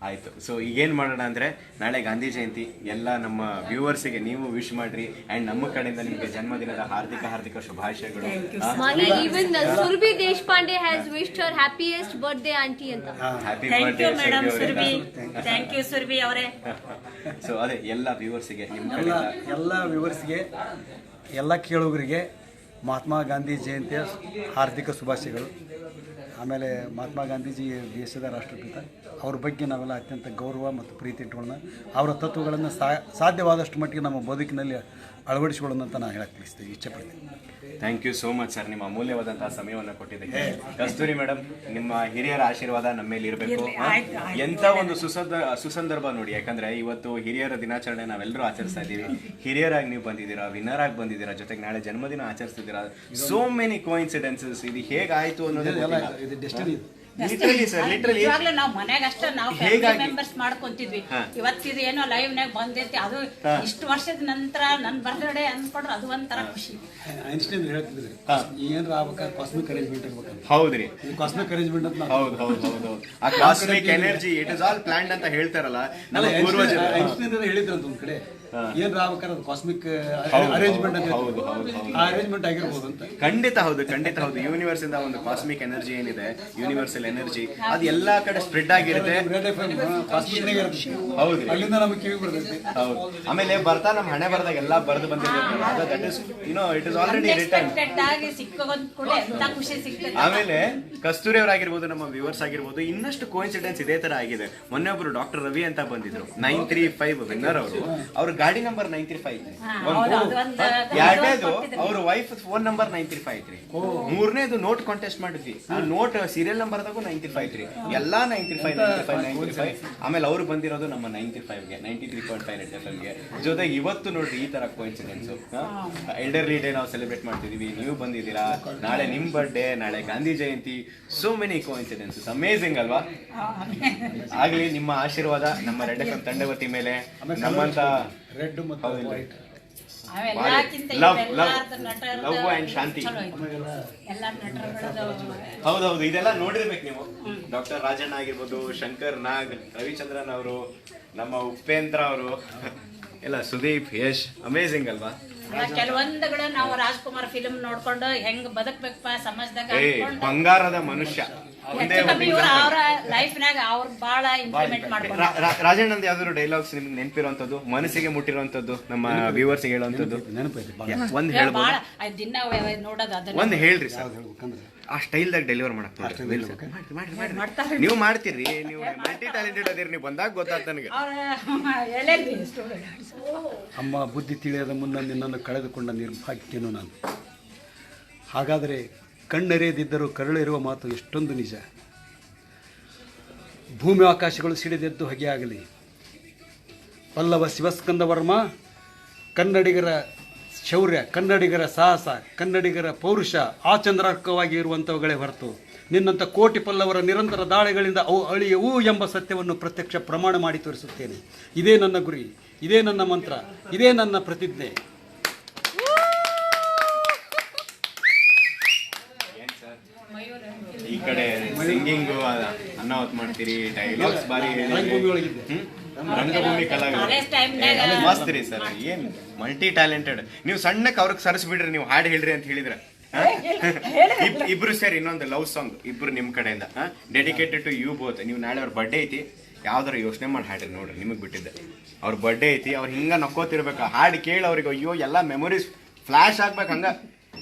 ಆಯ್ತು. ಸೊ ಈಗೇನ್ ಮಾಡೋಣ ಅಂದ್ರೆ ನಾಳೆ ಗಾಂಧಿ ಜಯಂತಿ ಎಲ್ಲ ನಮ್ಮ ವ್ಯೂವರ್ಸಿಗೆ ನೀವು ವಿಶ್ ಮಾಡ್ರಿ. ಅಂಡ್ ನಮ್ಮ ಕಡೆಯಿಂದ ನಿಮಗೆ ಜನ್ಮದಿನದ ಹಾರ್ದಿಕ ಹಾರ್ದಿಕ ಶುಭಾಶಯಗಳು. Even Surbhi Deshpande has wished her happiest birthday aunty ಅಂತ. Happy thank you birthday madam Surbhi. Thank you Surbhi ಅವರೇ. ಸೊ ಅದೇ ಎಲ್ಲ ವ್ಯೂವರ್ಸಿಗೆ, ಎಲ್ಲ ವ್ಯೂವರ್ಸ್ಗೆ, ಎಲ್ಲ ಕೇಳುಗರಿಗೆ ಮಹಾತ್ಮ ಗಾಂಧಿ ಜಯಂತಿಯ ಹಾರ್ದಿಕ ಶುಭಾಶಯಗಳು. ಆಮೇಲೆ ಮಹಾತ್ಮ ಗಾಂಧೀಜಿ ದೇಶದ ರಾಷ್ಟ್ರಪಿತ. ಅವ್ರ ಬಗ್ಗೆ ನಾವೆಲ್ಲ ಅತ್ಯಂತ ಗೌರವ ಮತ್ತು ಪ್ರೀತಿ ಇಟ್ಕೊಳ್ಳೋಣ. ಅವರ ತತ್ವಗಳನ್ನು ಸಾಧ್ಯವಾದಷ್ಟು ಮಟ್ಟಿಗೆ ನಮ್ಮ ಬದುಕಿನಲ್ಲಿ ಅಳವಡಿಸಿಕೊಳ್ಳೋಣ ಅಂತ ನಾನು ಹೇಳಕ್ಕೆ ಇಚ್ಛೆಪಡ್ತೀನಿ. Thank you so much sir, ನಿಮ್ಮ ಅಮೂಲ್ಯವಾದಂತಹ ಸಮಯವನ್ನು ಕೊಟ್ಟಿದ್ದಕ್ಕೆ. ಕಸ್ತೂರಿ ಮೇಡಮ್, ನಿಮ್ಮ ಹಿರಿಯರ ಆಶೀರ್ವಾದ ನಮ್ಮ ಮೇಲೆ ಇರಬೇಕು. ಎಂತ ಒಂದು ಸುಸಂದರ್ಭ ನೋಡಿ. ಯಾಕಂದ್ರೆ ಇವತ್ತು ಹಿರಿಯರ ದಿನಾಚರಣೆ ನಾವೆಲ್ಲರೂ ಆಚರಿಸ್ತಾ ಇದ್ದೀವಿ. ಹಿರಿಯರಾಗಿ ನೀವು ಬಂದಿದ್ದೀರಾ, ವಿನ್ನರ್ ಆಗಿ ಬಂದಿದ್ದೀರಾ, ಜೊತೆಗೆ ನಾಳೆ ಜನ್ಮದಿನ ಆಚರಿಸ್ತಿದ್ದೀರಾ. So many coincidences. ಇದು ಹೇಗಾಯ್ತು ಅನ್ನೋದು ಲಿಟ್ರಲಿ ಸರ್, ಲಿಟ್ರಲಿ ನಾವು ಮನ್ಯಾಗ ಅಷ್ಟ ನಾವು ಫ್ಯಾಮಿಲಿ ಮೆಂಬರ್ಸ್ ಮಾಡ್ಕೊಂತಿದ್ವಿ. ಇವತ್ತಿದು ಏನೋ ಲೈವ್ ನಾಗ ಬಂದೈತಿ, ಅದು ಇಷ್ಟು ವರ್ಷದ ನಂತರ ನನ್ನ ಬರ್ತ್ಡೇ ಅನ್ಕೊಂಡ್ರೆ ಅದು ಒಂಥರ ಖುಷಿ. ಐನ್ಸ್ಟೈನ್ ಹೇಳ್ತಿದ್ರಿ ಏನ್ರ ಆಗ್ಬೇಕಾದ್ರೆ ಕಾಸ್ಮಿಕ್ ಅರೇಂಜ್ಮೆಂಟ್ ಇರ್ಬೇಕು. ಹೌದ್ರಿ, ಕಾಸ್ಮಿಕ್ ಅರೇಂಜ್ಮೆಂಟ್ ಅಂತ. ಹೌದು ಹೌದು ಹೌದು. ಆ cosmic energy, it is all planned ಅಂತ ಹೇಳ್ತಾರಲ್ಲ ನಮ್ಮ ಪೂರ್ವಜರು. ಐನ್ಸ್ಟೈನ್ ಹೇಳಿದ್ರಂತ ಒಂದ್ ಕಡೆ ಏನ್ ಆಗ್ಬೇಕಾದ್ರೆ ಅದು ಕಾಸ್ಮಿಕ್ ಅರೇಂಜ್ಮೆಂಟ್ ಅಂತ. ಹೌದು ಹೌದು ಹೌದು, ಅರೇಂಜ್ಮೆಂಟ್ ಆಗಿರ್ಬೋದು ಅಂತ. ಖಂಡಿತ ಹೌದು ಖಂಡಿತ ಹೌದು. ಯೂನಿವರ್ಸ್ ಇಂದ ಒಂದು ಕಾಸ್ಮಿಕ್ ಎನರ್ಜಿ ಏನಿದೆ, ಯೂನಿವರ್ಸಲ್ ಎನರ್ಜಿ, ಅದು ಎಲ್ಲಾ ಕಡೆ ಸ್ಪ್ರೆಡ್ ಆಗಿರುತ್ತೆ. ಹೌದು, ಅಲ್ಲಿಂದ ನಮಗೆ ಕಿವಿ ಬರ್ತೈತಿ. ಹೌದು. ಆಮೇಲೆ ಬರ್ತಾ ನಮ್ಮ ಹಣೆ ಬರದಾಗ ಎಲ್ಲಾ ಬರೆದು ಬಂದಿರುತ್ತೆ. It is already return. ಆಮೇಲೆ ಕಸ್ತೂರಿ ಅವರಾಗಿರ್ಬೋದು, ನಮ್ಮ ವ್ಯೂವರ್ಸ್ ಆಗಿರ್ಬೋದು, ಇನ್ನಷ್ಟು ಕೋಇನ್ಸಿಡೆನ್ಸ್ ಇದೇ ತರ ಆಗಿದೆ. ಮೊನ್ನೆ ಒಬ್ರು ಡಾಕ್ಟರ್ ರವಿ ಅಂತ ಬಂದಿದ್ರು, 935 ವಿನ್ನರ್ ಅವರು. ಅವ್ರ ಗಾಡಿ ನಂಬರ್ 935 ಎರಡನೇದು ಅವ್ರ ವೈಫ್ ಫೋನ್ ನಂಬರ್ 935 ಮೂರನೇದು ನೋಟ್ ಕಾಂಟೆಸ್ಟ್ ಮಾಡಿದ್ವಿ. ಆ ನೋಟ್ ಸೀರಿಯಲ್ ನಂಬರ್ದಾಗೂ 935 ಎಲ್ಲಾ 95. ಆಮೇಲೆ ಅವ್ರು ಬಂದಿರೋದು ನಮ್ಮ 95ಗೆ 93.5 FM ಗೆ. ಜೊತೆಗೆ ಇವತ್ತು ನೋಡ್ರಿ ಈ ತರ ಕೋಇನ್ಸಿಡೆನ್ಸ್. ಎಲ್ಡರ್ಲಿ ಡೇ ನಾವು ಸೆಲೆಬ್ರೇಟ್ ಮಾಡ್ತಿದೀವಿ, ನೀವು ಬಂದಿದ್ದೀರಾ. ನಾಳೆ ನಿಮ್ ಬರ್ಡೇ, ನಾಳೆ Gandhi Jayanti. So many coincidences. Amazing ಅಲ್ವಾ? ಆಗ್ಲಿ ನಿಮ್ಮ ಆಶೀರ್ವಾದ ನಮ್ಮ ರೆಡ್ FM ತಂಡವತಿ ಮೇಲೆ, ನಮ್ಮಂತ ರೆಡ್ ಮತ್ತು ವೈಟ್ ಅವೆಲ್ಲಕ್ಕಿಂತ ಲವ್ ಇವೆಲ್ಲಾರ್ದು ನಟರದ್ದು ಲವ್ ಅಂಡ್ ಶಾಂತಿ. ಚಲೋ ಐತಿ. ಎಲ್ಲ ನಟರುಗಳದ್ದು ಹೌದೌದು, ಇದೆಲ್ಲ ನೋಡಿರ್ಬೇಕು ನೀವು. ಡಾಕ್ಟರ್ ರಾಜಣ್ಣ ಆಗಿರ್ಬೋದು, ಶಂಕರ್ ನಾಗ್, ರವಿಚಂದ್ರನ್ ಅವರು, ನಮ್ಮ ಉಪೇಂದ್ರ ಅವರು ಎಲ್ಲ, ಸುದೀಪ್, ಯಶ್, ಅಮೇಝಿಂಗ್ ಅಲ್ವಾ? ಕೆಲವೊಂದುಗಳು ನಾವು ರಾಜ್ಕುಮಾರ್ ಫಿಲ್ಮ್ ನೋಡ್ಕೊಂಡು ಹೆಂಗ್ ಬದುಕ್ಬೇಕಪ್ಪ ಸಮಾಜದಾಗ ಅನ್ಕೊಂಡು ಬಂಗಾರದ ಮನುಷ್ಯ. ಒಂದೇ ಹೆಚ್ಚು ಕಮ್ಮಿ ಇವ್ರು ಅವ್ರ ಲೈಫ್ನಾಗ ಅವ್ರು ಬಹಳ ಇಂಪ್ಲಿಮೆಂಟ್ ಮಾಡ್ಕೊಂಡು ರಾಜಣ್ಣಂದ್ ಯಾವ್ದಾದ್ರು ಡೈಲಾಗ್ಸ್ ನಿಮ್ಗೆ ನೆನಪಿರುವಂತದ್ದು, ಮನಸ್ಸಿಗೆ ಮುಟ್ಟಿರುವಂತದ್ದು, ನಮ್ಮ ವ್ಯೂವರ್ಸ್ ಹೇಳುವಂತದ್ದು ನೆನಪೈತಿ ಭಾಳ. ಒಂದ್ ಭಾಳ ಹೇಳ್ಬೋದು? ದಿನ ನೋಡೋದು ಅದನ್ನ ಒಂದ್ ಹೇಳ್ರಿ ಸರ್, ಹೇಳ್ಬೇಕಂದ್ರೆ ಆ ಸ್ಟೈಲ್ದಾಗ ಡೆಲಿವರ್ ಮಾಡಕ್ ಮಾಡ್ತಾರೆ. ನೀವು ಮಾಡ್ತೀರಿ, ನೀವು ಮಲ್ಟಿ ಟ್ಯಾಲೆಂಟೆಡ್ ಅದಿರಿ, ನೀವು ಬಂದಾಗ ಗೊತ್ತಾಗ್ತ ನನಗೆ. ಅವ್ರ ಎಳೆದ್ರಿ ಸ್ಟೂಡೆಂಟ್ಸ್. ಅಮ್ಮ ಬುದ್ಧಿ ತಿಳಿಯದ ಮುನ್ನ ನಿನ್ನನ್ನು ಕಳೆದುಕೊಂಡ ನಿರ್ಭಾಗ್ಯನು ನಾನು. ಹಾಗಾದರೆ ಕಣ್ಣೆರೆಯದಿದ್ದರೂ ಕರುಳಿರುವ ಮಾತು ಎಷ್ಟೊಂದು ನಿಜ. ಭೂಮಿ ಆಕಾಶಗಳು ಸಿಡಿದೆದ್ದು ಹಗೆಯಾಗಲಿ. ಪಲ್ಲವ ಶಿವಸ್ಕಂದ ವರ್ಮ, ಕನ್ನಡಿಗರ ಶೌರ್ಯ, ಕನ್ನಡಿಗರ ಸಾಹಸ, ಕನ್ನಡಿಗರ ಪೌರುಷ ಆಚಂದ್ರಾರ್ಕವಾಗಿ ಇರುವಂಥವುಗಳೇ ಹೊರತು ನಿನ್ನಂಥ ಕೋಟಿ ಪಲ್ಲವರ ನಿರಂತರ ದಾಳಿಗಳಿಂದ ಅವು ಅಳಿಯವು ಎಂಬ ಸತ್ಯವನ್ನು ಪ್ರತ್ಯಕ್ಷ ಪ್ರಮಾಣ ಮಾಡಿ ತೋರಿಸುತ್ತೇನೆ. ಇದೇ ನನ್ನ ಗುರಿ, ಇದೇ ನನ್ನ ಮಂತ್ರ, ಇದೇ ನನ್ನ ಪ್ರತಿಜ್ಞೆ. ಈ ಕಡೆ ಸಿಂಗಿಂಗು ಅನ್ನಾವತ್ ಮಾಡ್ತೀರಿ, ಡೈಲಾಗ್ಸ್ ಬಾರಿ ರಂಗಭೂಮಿ ಒಳಗಿದ್ದೆ. ರಂಗಭೂಮಿ ಕಾಲೇಜ್ ಕಲಾವಿದ ಟೈಮ್ನಾಗ ಮಸ್ತ್ ರೀ ಸರ್, ಏನ್ ಮಲ್ಟಿ ಟ್ಯಾಲೆಂಟೆಡ್. ನೀವು ಸಣ್ಣಕ್ಕೆ ಅವ್ರಿಗೆ ಸರಿಸ್ಬಿಡ್ರಿ, ನೀವು ಹಾಡು ಹೇಳ್ರಿ ಅಂತ ಹೇಳಿದ್ರ. ಇಬ್ರು ಸೇರಿ ಇನ್ನೊಂದು ಲವ್ ಸಾಂಗ್ ಇಬ್ರು ನಿಮ್ ಕಡೆಯಿಂದ ಡೆಡಿಕೇಟೆಡ್ ಟು ಯು ಬೋತ್. ನೀವು ನಾಳೆ ಅವ್ರ ಬರ್ಡೇ ಐತಿ, ಯಾವ್ದಾರ ಯೋಚನೆ ಮಾಡಿ ಹಾಡ್ರಿ ನೋಡ್ರಿ, ನಿಮಗ್ ಬಿಟ್ಟಿದ್ದೆ. ಅವ್ರ ಬರ್ಡೇ ಐತಿ, ಅವ್ರು ಹಿಂಗ ನಕ್ಕೋತಿರ್ಬೇಕು, ಹಾಡು ಕೇಳಿ ಅವ್ರಿಗೆ ಅಯ್ಯೋ ಎಲ್ಲ ಮೆಮೊರೀಸ್ ಫ್ಲಾಶ್ ಆಗ್ಬೇಕು. ಹಂಗ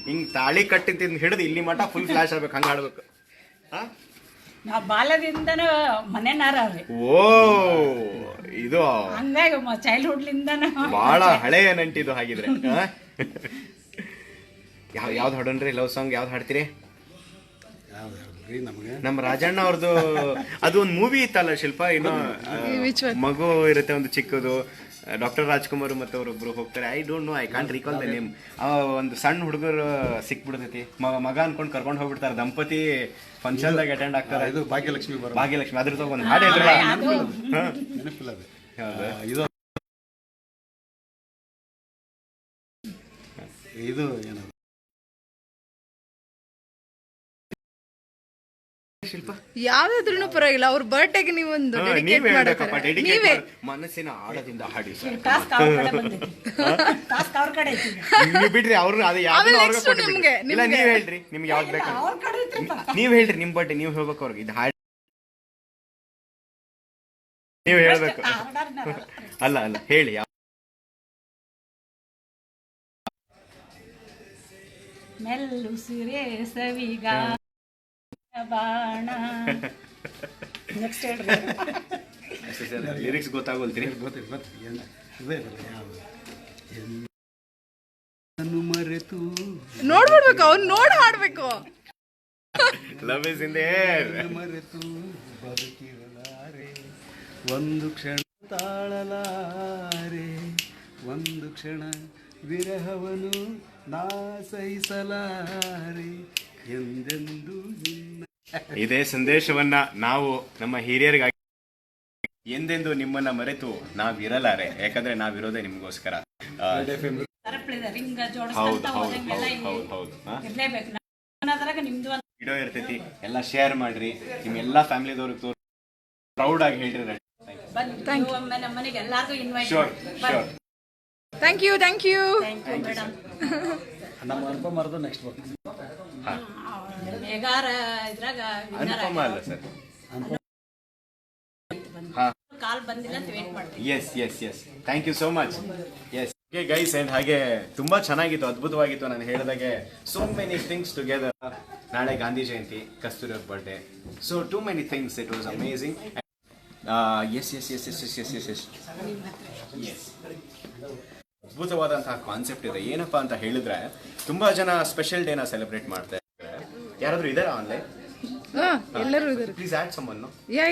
ಹಿಂಗ್ ತಾಳಿ ಕಟ್ಟಿದ್ದ ಹಿಡಿದು ಇಲ್ಲಿ ಮಠ ಫುಲ್ ಫ್ಲಾಶ್ ಆಗ್ಬೇಕು, ಹಂಗ ಆಡ್ಬೇಕು. ನಾವು ಬಾಲ್ಯದಿಂದನೂ ಮನೆನಾರ ಅವ್ರಿ. ಓ, ಇದು ಹಂಗಾಗಿ ಚೈಲ್ಡ್ಹುಡ್ಲಿಂದನೂ ಬಹಳ ಹಳೆಯ ನಂಟಿದು ಹಾಗಿದ್ರೆ. ಯಾವ್ದು ಹಾಡೋಣ್ರಿ? ಲವ್ ಸಾಂಗ್ ಯಾವ್ದು ಹಾಡ್ತೀರಿ? ಯಾವ್ದು ಹೇಳ್ರಿ ನಮಗೆ? ನಮ್ಮ ರಾಜಣ್ಣ ಅವ್ರದ್ದು ಅದು ಒಂದು ಮೂವಿ ಇತ್ತಲ್ಲ ಶಿಲ್ಪ, ಏನೋ ಮಗು ಇರುತ್ತೆ ಒಂದು ಚಿಕ್ಕದು, ಡಾಕ್ಟರ್ ರಾಜ್ಕುಮಾರ್ ಮತ್ತೆ ಅವರೊಬ್ರು ಹೋಗ್ತಾರೆ. I don't know, I can't recall the name. ಒಂದು ಸಣ್ಣ ಹುಡುಗರು ಸಿಕ್ಬಿಡ್ತೈತಿ, ಮಗ ಅನ್ಕೊಂಡು ಕರ್ಕೊಂಡು ಹೋಗ್ಬಿಡ್ತಾರೆ. ದಂಪತಿ ಫಂಕ್ಷನ್ ದಾಗ ಅಟೆಂಡ್ ಆಗ್ತಾರೆ. ಇದು ಭಾಗ್ಯಲಕ್ಷ್ಮಿ ಬರೋ ಭಾಗ್ಯಲಕ್ಷ್ಮಿ ಅದ್ರದ್ದು ಒಂದು ಹಾಡು ಹೇಳ್ರಲ್ಲ. ನೆನಪಿಲ್ಲ ಅದು. ಹೌದು. ಇದು ಏನು ಶಿಲ್ಪ ಯಾವ್ದಾದ್ರು ಪರವಾಗಿಲ್ಲ, ಅವ್ರ ಬರ್ಡೇಗೆ ನೀವೊಂದು ನೀವ್ ಹೇಳ್ಬೇಕಪ್ಪ, ಡೆಡಿಕೇಟ್ ಮನಸ್ಸಿನ ಆಳದಿಂದ ಹಾಡಿ ಸರ್. ಟಾಸ್ಕ್ ಅವ್ರ ಕಡೆ ಬಂದೈತಿ. ಟಾಸ್ಕ್ ಅವ್ರ ಕಡೆ ಐತಿ. ನೀವು ಬಿಡ್ರಿ, ಅವ್ರು ಅದು ಯಾವ್ದು ಅವ್ರಿಗೆ ಕೊಟ್ಟು ನಿಮ್ಗೆ, ಇಲ್ಲ ನೀವ್ ಹೇಳ್ರಿ, ನಿಮ್ಗೆ ಯಾವ್ದು ಬೇಕು ಅವ್ರ ಕಡೆ ಐತ್ರಪ್ಪ. ನೀವ್ ಹೇಳ್ರಿ. ನಿಮ್ ಬರ್ಡೇ ನೀವ್ ಹೇಳ್ಬೇಕು ಅವ್ರಿಗೆ, ಇದು ಹಾಡಿ ನೀವ್ ಹೇಳ್ಬೇಕು. ಅಲ್ಲ ಹೇಳಿ. ಮೆಲ್ಲುಸಿರೇ ಸವಿಗ ಬಾಣ. ನೆಕ್ಸ್ಟ್ ಹೇಳ್ರಿ. ಲಿರಿಕ್ಸ್ ಗೊತ್ತಾಗೋಲ್ತೀರಿ? ಗೊತ್ತಿಲ್ಲ ಏನು ಇದೇ ಇರಲ್ಲ ಯಾವುದು. ನಾನು ಮರೆತು ನೋಡ್ಬಿಡ್ಬೇಕು, ಅವ್ನು ನೋಡಿ ಹಾಡ್ಬೇಕು. Love is in the air. ಮರೆತು ಬದುಕಿರಲಾರೆ, ಒಂದು ಕ್ಷಣ ತಾಳಲಾರೆ, ಒಂದು ಕ್ಷಣ ವಿರಹವನು ನಾ ಸಹಿಸಲಾರೆ, ಎಂದೆಂದು ನಿನ್ನ. ಇದೇ ಸಂದೇಶವನ್ನ ನಾವು ನಮ್ಮ ಹಿರಿಯರಿಗಾಗಿ, ಎಂದೆಂದು ನಿಮ್ಮನ್ನ ಮರೆತು ನಾವಿರಲಾರೆ, ಯಾಕಂದ್ರೆ ನಾವಿರೋದೇ ನಿಮ್ಗೋಸ್ಕರ. ಸರಪಳಿದ ರಿಂಗ ಹೌದು ಜೋಡಿಸ್ಕೊಂತ ಹೌದು ಹೋದಂಗೆಲ್ಲ ಹೌದು ಹೌದು ಹೌದು. ಇರ್ಲೇಬೇಕು. ಅದ್ರಾಗ ನಿಮ್ದು ಒಂದು ವಿಡಿಯೋ ಇರ್ತೈತಿ, ಎಲ್ಲ ಶೇರ್ ಮಾಡ್ರಿ, ನಿಮ್ ಎಲ್ಲಾ ಫ್ಯಾಮಿಲಿದವ್ರಿಗೆ ಪ್ರೌಡ್ ಆಗಿ ಹೇಳ್ರಿ. ಬಂದು ಒಮ್ಮೆ ನಮ್ಮ ಮನೆಗೆ ಎಲ್ಲಾರ್ಗೂ invite sure sure. Thank you. Thank you madam. ನಮ್ಮ ಅನುಪಮ ಮರದ ನೆಕ್ಸ್ಟ್ ಬರ್ತೀನಿ. ಮೇಗಾರ ಇದ್ರಾಗ ಅನುಪಮ ಅಲ್ಲ ಸರ್, ಕಾಲ್ ಬಂದಿಲ್ಲ ಅಂತ ವೇಟ್ ಮಾಡ್ತೀವಿ. Yes thank you so much. Yes okay guys, and ಹಾಗೆ ತುಂಬಾ ಚೆನ್ನಾಗಿತ್ತು, ಅದ್ಭುತವಾಗಿತ್ತು. ನಾನು ಹೇಳಿದಾಗೆ ಸೋ ಮೆನಿ ಥಿಂಗ್ಸ್ ಟುಗೆದರ್. ನಾಳೆ ಗಾಂಧಿ ಜಯಂತಿ, ಕಸ್ತೂರಿ ಅವ್ರ birthday, so too many things. It was amazing. Yes ಅದ್ಭುತವಾದಂತಹ ಕಾನ್ಸೆಪ್ಟ್ ಇದೆ. ಏನಪ್ಪಾ ಅಂತ ಹೇಳಿದ್ರೆ, ತುಂಬಾ ಜನ ಸ್ಪೆಷಲ್ ಡೇನ ಸೆಲೆಬ್ರೇಟ್ ಮಾಡ್ತಾ ಇದ್ದಾರೆ. ಯಾರಾದ್ರೂ ಇದಾರ ಆನ್ಲೈನ್? ಎಲ್ಲರೂ ಇದ್ದಾರೆ. Please add someone. Yeah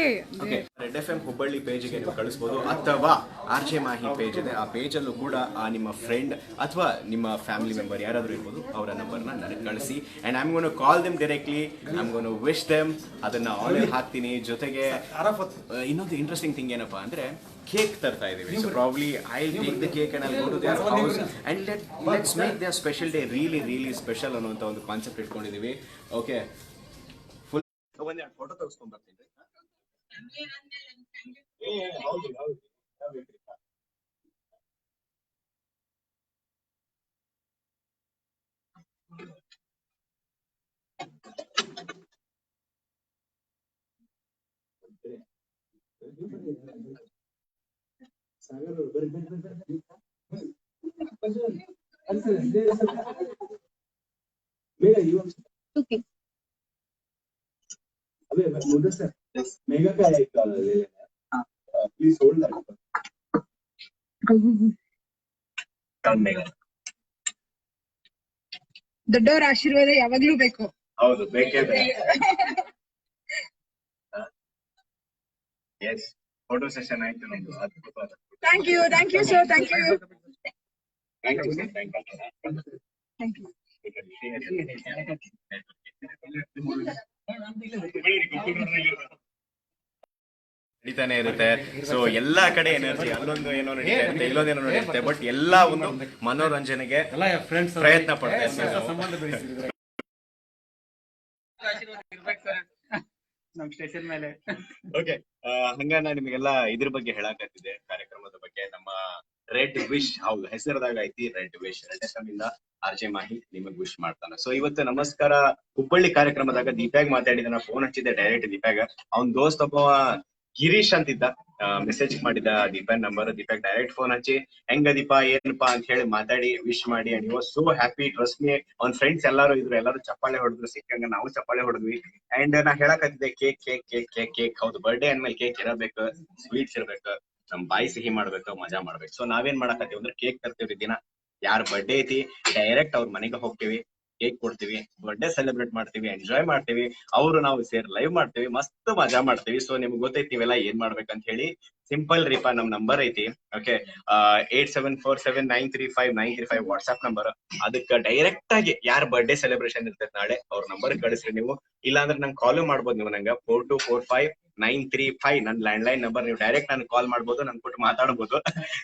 okay, red F M Hubballi ಪೇಜ್ಗೆ ನೀವು ಕಳಿಸ್ಬೋದು, ಅಥವಾ ಆರ್ ಜೆ ಮಾಹಿ ಪೇಜ್ ಇದೆ, ಆ ಪೇಜಲ್ಲೂ ಕೂಡ ನಿಮ್ಮ ಫ್ರೆಂಡ್ ಅಥವಾ ನಿಮ್ಮ ಫ್ಯಾಮಿಲಿ ಮೆಂಬರ್ ಯಾರಾದರೂ ಇರ್ಬೋದು, ಅವರ ನಂಬರ್ನ ನನಗೆ ಕಳಿಸಿ. And I am gonna call them directly, I am gonna wish them, ಅದನ್ನು ಆನ್ಲೈನ್ ಹಾಕ್ತೀನಿ. ಜೊತೆಗೆ ಇನ್ನೊಂದು ಇಂಟ್ರೆಸ್ಟಿಂಗ್ ಥಿಂಗ್ ಏನಪ್ಪ ಅಂದರೆ, ಕೇಕ್ ತರ್ತಾ ಇದೀವಿ. So probably I take the cake and I go to their house and let's make their special day really special ಅನ್ನುವಂಥ ಒಂದು ಕಾನ್ಸೆಪ್ಟ್ ಇಟ್ಕೊಂಡಿದೀವಿ. ಓಕೆ, ಫುಲ್ ಒಂದೆರಡು ಫೋಟೋ ತೆಗೆಸ್ಕೊಂಡ್ ಬರ್ತೀನಿ. Okay. मेगा का एक प्लीज होल्ड ದೊಡ್ಡವರ ಆಶೀರ್ವಾದ ಯಾವಾಗ್ಲೂ ಬೇಕು. ಹೌದು, ಬೇಕೇ ಬೇಕು. ಎಸ್, ಫೋಟೋ ಸೆಷನ್ ಆಯ್ತು ನಮ್ದು. ಅದ್ಭುತವಾದ thank you sir, thank you. ನಡೀತಾನೆ ಇರುತ್ತೆ. ಸೊ ಎಲ್ಲಾ ಕಡೆ ಎನರ್ಜಿ, ಅಲ್ಲೊಂದು ಏನೋ ನಡೀತಾ ಇರುತ್ತೆ, ಇಲ್ಲೊಂದೇನೋ ನಡೀರುತ್ತೆ, ಬಟ್ ಎಲ್ಲ ಒಂದು ಮನೋರಂಜನೆಗೆ ಪ್ರಯತ್ನ ಪಡ್ತಾ ಇರ್ತೀವಿ. ನಮ್ ಸ್ಟೇಷನ್ ಮೇಲೆ ಓಕೆ, ಹಂಗಾನ ನಿಮಗೆಲ್ಲ ಇದ್ರ ಬಗ್ಗೆ ಹೇಳಕತ್ತಿದೆ, ಕಾರ್ಯಕ್ರಮದ ಬಗ್ಗೆ. ನಮ್ಮ ರೆಡ್ ವಿಶ್, ಹೌದು, ಹೆಸರದಾಗ ಐತಿ red wish. Red F M ಇಂದ ಆರ್ ಜೆ ಮಾಹಿ ನಿಮಗ್ ವಿಶ್ ಮಾಡ್ತಾನೆ. ಸೊ ಇವತ್ತು ನಮಸ್ಕಾರ ಹುಬ್ಬಳ್ಳಿ ಕಾರ್ಯಕ್ರಮದಾಗ ದೀಪಾಗ್ ಮಾತಾಡಿದ, ನಾ ಫೋನ್ ಹಚ್ಚಿದ್ದೆ ಡೈರೆಕ್ಟ್ ದೀಪಾಗ. ಅವ್ನ್ ದೋಸ್ತ್ ಒಬ್ಬ ಗಿರೀಶ್ ಅಂತಿದ್ದ, ಮೆಸೇಜ್ ಮಾಡಿದ ದೀಪಾಗ್ ನಂಬರ್. ದೀಪಾಗ್ ಡೈರೆಕ್ಟ್ ಫೋನ್ ಹಚ್ಚಿ ಹೆಂಗ ದೀಪಾ ಏನಪ್ಪಾ ಅಂತ ಹೇಳಿ ಮಾತಾಡಿ ವಿಶ್ ಮಾಡಿ. And was so happy, trust me. ಅವ್ನ ಫ್ರೆಂಡ್ಸ್ ಎಲ್ಲಾರು ಇದ್ರು, ಎಲ್ಲಾರು ಚಪ್ಪಾಳೆ ಹೊಡೆದ್ರು, ಸಿಕ್ಕಂಗ ನಾವು ಚಪ್ಪಾಳೆ ಹೊಡೆದ್ವಿ. ಅಂಡ್ ನಾ ಹೇಳಕತ್ತಿದ್ದೆ cake cake cake cake cake. ಹೌದು, ಬರ್ಡೇ ಅಂದ್ಮೇಲೆ ಕೇಕ್ ಇರಬೇಕು, ಸ್ವೀಟ್ಸ್ ಇರ್ಬೇಕು, ನಮ್ ಬಾಯಿ ಸಿಹಿ ಮಾಡ್ಬೇಕು, ಮಜಾ ಮಾಡ್ಬೇಕು. ಸೊ ನಾವೇನ್ ಮಾಡಕತ್ತೀವಿ ಅಂದ್ರೆ ಕೇಕ್ ತರ್ತೀವಿ ದಿನ. ಯಾರ್ ಬರ್ಡೇ ಐತಿ ಡೈರೆಕ್ಟ್ ಅವ್ರ ಮನೆಗೆ ಹೋಗ್ತೀವಿ, ಕೇಕ್ ಕೊಡ್ತೀವಿ, ಬರ್ಡೇ ಸೆಲೆಬ್ರೇಟ್ ಮಾಡ್ತೀವಿ, ಎಂಜಾಯ್ ಮಾಡ್ತೀವಿ. ಅವರು ನಾವು ಸೇರಿ ಲೈವ್ ಮಾಡ್ತೀವಿ, ಮಸ್ತ್ ಮಜಾ ಮಾಡ್ತೀವಿ. ಸೊ ನಿಮ್ಗೆ ಗೊತ್ತೈತಿ ಇವೆಲ್ಲ ಏನ್ ಮಾಡ್ಬೇಕಂತ ಹೇಳಿ. ಸಿಂಪಲ್ ರೀಪಾ, ನಮ್ ನಂಬರ್ ಐತಿ. Okay, 8747935935 WhatsApp number. ಅದಕ್ಕೆ ಡೈರೆಕ್ಟ್ ಆಗಿ ಯಾರ್ ಬರ್ಡೇ ಸೆಲೆಬ್ರೇಷನ್ ಇರ್ತೈತೆ ನಾಳೆ, ಅವ್ರ ನಂಬರ್ ಕಳಿಸ್ರಿ ನೀವು. ಇಲ್ಲಾಂದ್ರೆ ನಂಗೆ ಕಾಲ್ ಮಾಡ್ಬೋದು ನೀವು. ನಂಗೆ 42459335 ನನ್ ಲ್ಯಾಂಡ್ಲೈನ್ ನಂಬರ್. ನೀವು ಡೈರೆಕ್ಟ್ ನನ್ ಕಾಲ್ ಮಾಡ್ಬೋದು, ನನ್ ಕೊಟ್ಟು ಮಾತಾಡ್ಬೋದು.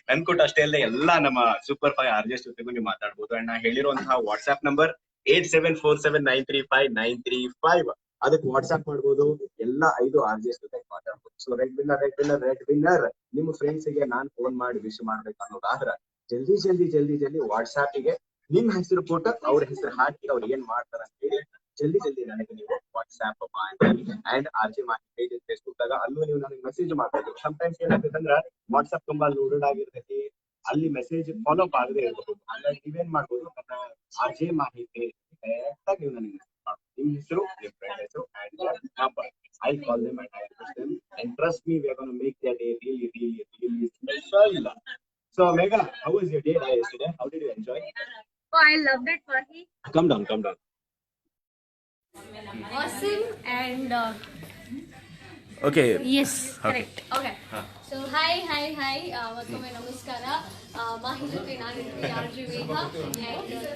ನನ್ ಕೊಟ್ಟು ಅಷ್ಟೇ ಅಲ್ಲದೆ ಎಲ್ಲಾ ನಮ್ಮ ಸೂಪರ್ 5 ಆರ್ಜೆಸ್ ಜೊತೆಗೂ ನೀವು ಮಾತಾಡ್ಬೋದು. ಅಂಡ್ ನಾ ಹೇಳಿರುವಂತಹ ವಾಟ್ಸ್ಆಪ್ ನಂಬರ್ 8747935935. ಅದಕ್ಕೆ ವಾಟ್ಸ್ಆಪ್ ಮಾಡ್ಬೋದು, ಎಲ್ಲಾ 5 ಆರ್ಜೆಸ್ ಜೊತೆ ಮಾತಾಡ್ಬೋದು. ಸೊ ರೆಡ್ ವಿನ್ನರ್ ನಿಮ್ಮ ಫ್ರೆಂಡ್ಸ್ ಗೆ ನಾನ್ ಫೋನ್ ಮಾಡಿ ವಿಶ್ ಮಾಡ್ಬೇಕು ಅನ್ನೋದಾದ್ರ ಜಲ್ದಿ ವಾಟ್ಸ್ಆಪ್ ಗೆ ನಿಮ್ ಹೆಸರು ಕೊಟ್ಟ ಅವ್ರ ಹೆಸರು ಹಾಕಿ ಅವ್ರು ಏನ್ ಮಾಡ್ತಾರ ಅಂತ ಹೇಳಿ ಜಲ್ದಿ ನನಗೆ ನೀವು ವಾಟ್ಸ್ಆಪ್ ಮಾಡಿ. And R J Mahi page Facebook ದಾಗ ಅಲ್ಲೂ ನೀವು ನನಗೆ ಮೆಸೇಜ್ ಮಾಡ್ಬೋದು. ಸಮ್ಟೈಮ್ಸ್ ಏನಾಗ್ತದೆ ಅಂದ್ರ ವಾಟ್ಸ್ಆಪ್ ತುಂಬಾ ಲೋಡೆಡ್ ಆಗಿರ್ತೈತಿ, ಅಲ್ಲಿ ಮೆಸೇಜ್ ಫಾಲೋ ಅಪ್ ಆಗದೆ ಇರ್ಬೋದು. ಹಾಗಾಗಿ ನೀವೇನ್ ಮಾಡ್ಬೋದು, R J Mahi page direct ಆಗಿ ನೀವು ನನಗೆ ನಿಮ್ ಹೆಸರು, ನಿಮ್ ಫ್ರೆಂಡ್ ಹೆಸರು and number. I'll call them and I'll push them. And trust me, we are going to make their day really special. So, Megha, how was your day yesterday? How did you enjoy? Oh, I loved it, Mahi. Come down. Awesome and Okay. yes, correct. Okay. So hi. ಮತ್ತೊಮ್ಮೆ ನಮಸ್ಕಾರ. ಮಾಹಿ ಜೊತೆ ನಾನಿದ್ವಿ, R J ವೇದ.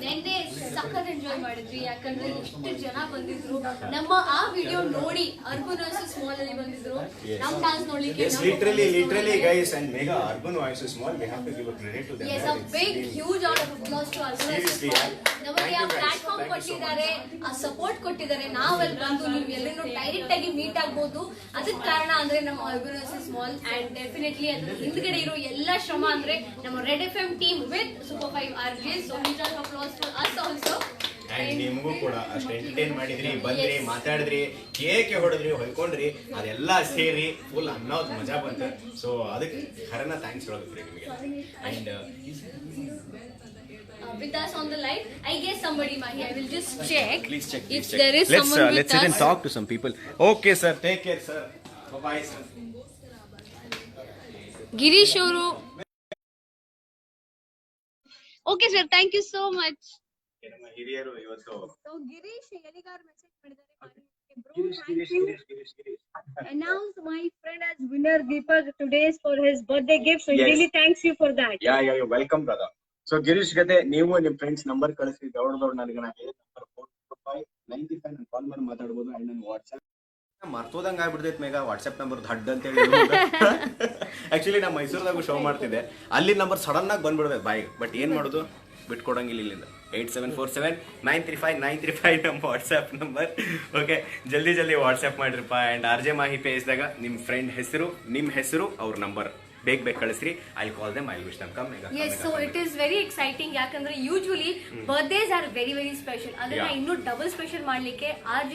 ನೆನ್ನೆ ಸಖತ್ enjoy ಮಾಡಿದ್ವಿ, ಯಾಕಂದ್ರೆ ಎಷ್ಟು ಜನ ಬಂದಿದ್ರು. ನಮ್ಮ ಆ ವಿಡಿಯೋ ನೋಡಿ ಅರ್ಬನ್ ವರ್ಸಸ್ ಸ್ಮಾಲ್ ಅಲ್ಲಿ ಬಂದಿದ್ರು, ನಮ್ ಡಾನ್ಸ್ ನೋಡ್ಲಿಕ್ಕೆ. Yes, literally guys, and Megha, urban versus small, we have to give a credit to them. Yes, a big huge round of applause to urban versus small. ನಮಗೆ ಆ platform ಕೊಟ್ಟಿದ್ದಾರೆ, ಆ support ಕೊಟ್ಟಿದ್ದಾರೆ. ನಾವಲ್ಲಿ ಬಂದು ನೀವು ಎಲ್ಲರೂ ಡೈರೆಕ್ಟ್ ಆಗಿ ಮೀಟ್ ಆಗ್ಬೋದು. ಅದಕ್ಕೆ ಕಾರಣ ಅಂದ್ರೆ ನಮ್ಮ urban versus small. And definitely ಅದ್ರ ಹಿಂದ್ಗಡೆ ಇರೋ ಎಲ್ಲ ಶ್ರಮ ಅಂದ್ರೆ ನಮ್ಮ red F M team with super 5 RJs. So huge round of applause for us also. And ನಿಮಗೂ ಕೂಡ ಅಷ್ಟು ಎಂಟರ್ಟೈನ್ ಮಾಡಿದ್ರಿ, ಬಂದ್ರಿ, ಮಾತಾಡಿದ್ರಿ, ಕೇಕ್ ಹೊಡೆದ್ರಿ, ಹೊಯ್ಕೊಂಡ್ರಿ, ಅದೆಲ್ಲ ಸೇರಿ ಫುಲ್ ಅನ್ನೋದು ಮಜಾ ಬಂತು. ಸೊ ಅದಕ್ಕೆ ಖರನ ಥ್ಯಾಂಕ್ಸ್ ಹೇಳೋದ್ರಿ ನಿಮಗೆ. And with us on the line, I guess somebody, Mahi, I will just check. Please check. If there is someone with let's sit and us. talk to some people. Okay sir, take care sir. Bye sir. Girish ಅವರು. Okay sir, thank you so much. ನಮ್ಮ ಹಿರಿಯರು ಇವತ್ತು Girish Eligar message ಮಾಡಿದ್ದಾರೆ. Announce my friend as winner Deepak today for his birthday gift. So he Yes. really thanks you for that. Yeah welcome brother. So Girish ಗತೆ ನೀವು ನಿಮ್ friends number ಕಳಿಸಿ ದೊಡ್ಡ ನನಗೆ ನಂಬರ್ 42595 ನಾನು ಕಾಲ್ ಮಾಡಿ ಮಾತಾಡ್ಬೋದು ಅಂಡ್ ನನ್ನ ವಾಟ್ಸ್ಆಪ್ ಮರ್ತೋದಂಗೆ ಆಗ್ಬಿಡ್ತೈತೆ ಮೇಗ ವಾಟ್ಸ್ಆಪ್ ನಂಬರ್ ದಡ್ಡ ಅಂತೇಳಿ ಆ್ಯಕ್ಚುಲಿ ನಾ ಮೈಸೂರದಾಗೂ ಶೋ ಮಾಡ್ತಿದ್ದೆ ಅಲ್ಲಿ ನಂಬರ್ ಸಡನ್ ಆಗಿ ಬಂದ್ಬಿಡ್ಬೇಕು ಬಾಯಿಗೆ. ಬಟ್ ಏನು ಮಾಡೋದು, ಬಿಟ್ಕೊಡಂಗಿಲ್ಲ ಇಲ್ಲಿಂದ. 8747935935 ನಮ್ಮ ವಾಟ್ಸ್ಆ್ಯಪ್ ನಂಬರ್. ಓಕೆ, ಜಲ್ದಿ ವಾಟ್ಸ್ಆ್ಯಪ್ ಮಾಡಿರಪ್ಪ. ಆ್ಯಂಡ್ RJ ಮಾಹಿ ಪೇಜ್ದಾಗ ನಿಮ್ಮ ಫ್ರೆಂಡ್ ಹೆಸರು, ನಿಮ್ಮ ಹೆಸರು, ಅವ್ರ ನಂಬರ್ ಬೇಗ ಕಳಿಸ್ರಿ. I call them, I wish them come. Yes, so it is very exciting. ಯಾಕಂದ್ರೆ usually birthdays are very very special. ಅದನ್ನ ಇನ್ನೂ ಡಬಲ್ ಸ್ಪೆಷಲ್ ಮಾಡ್ಲಿಕ್ಕೆ RJ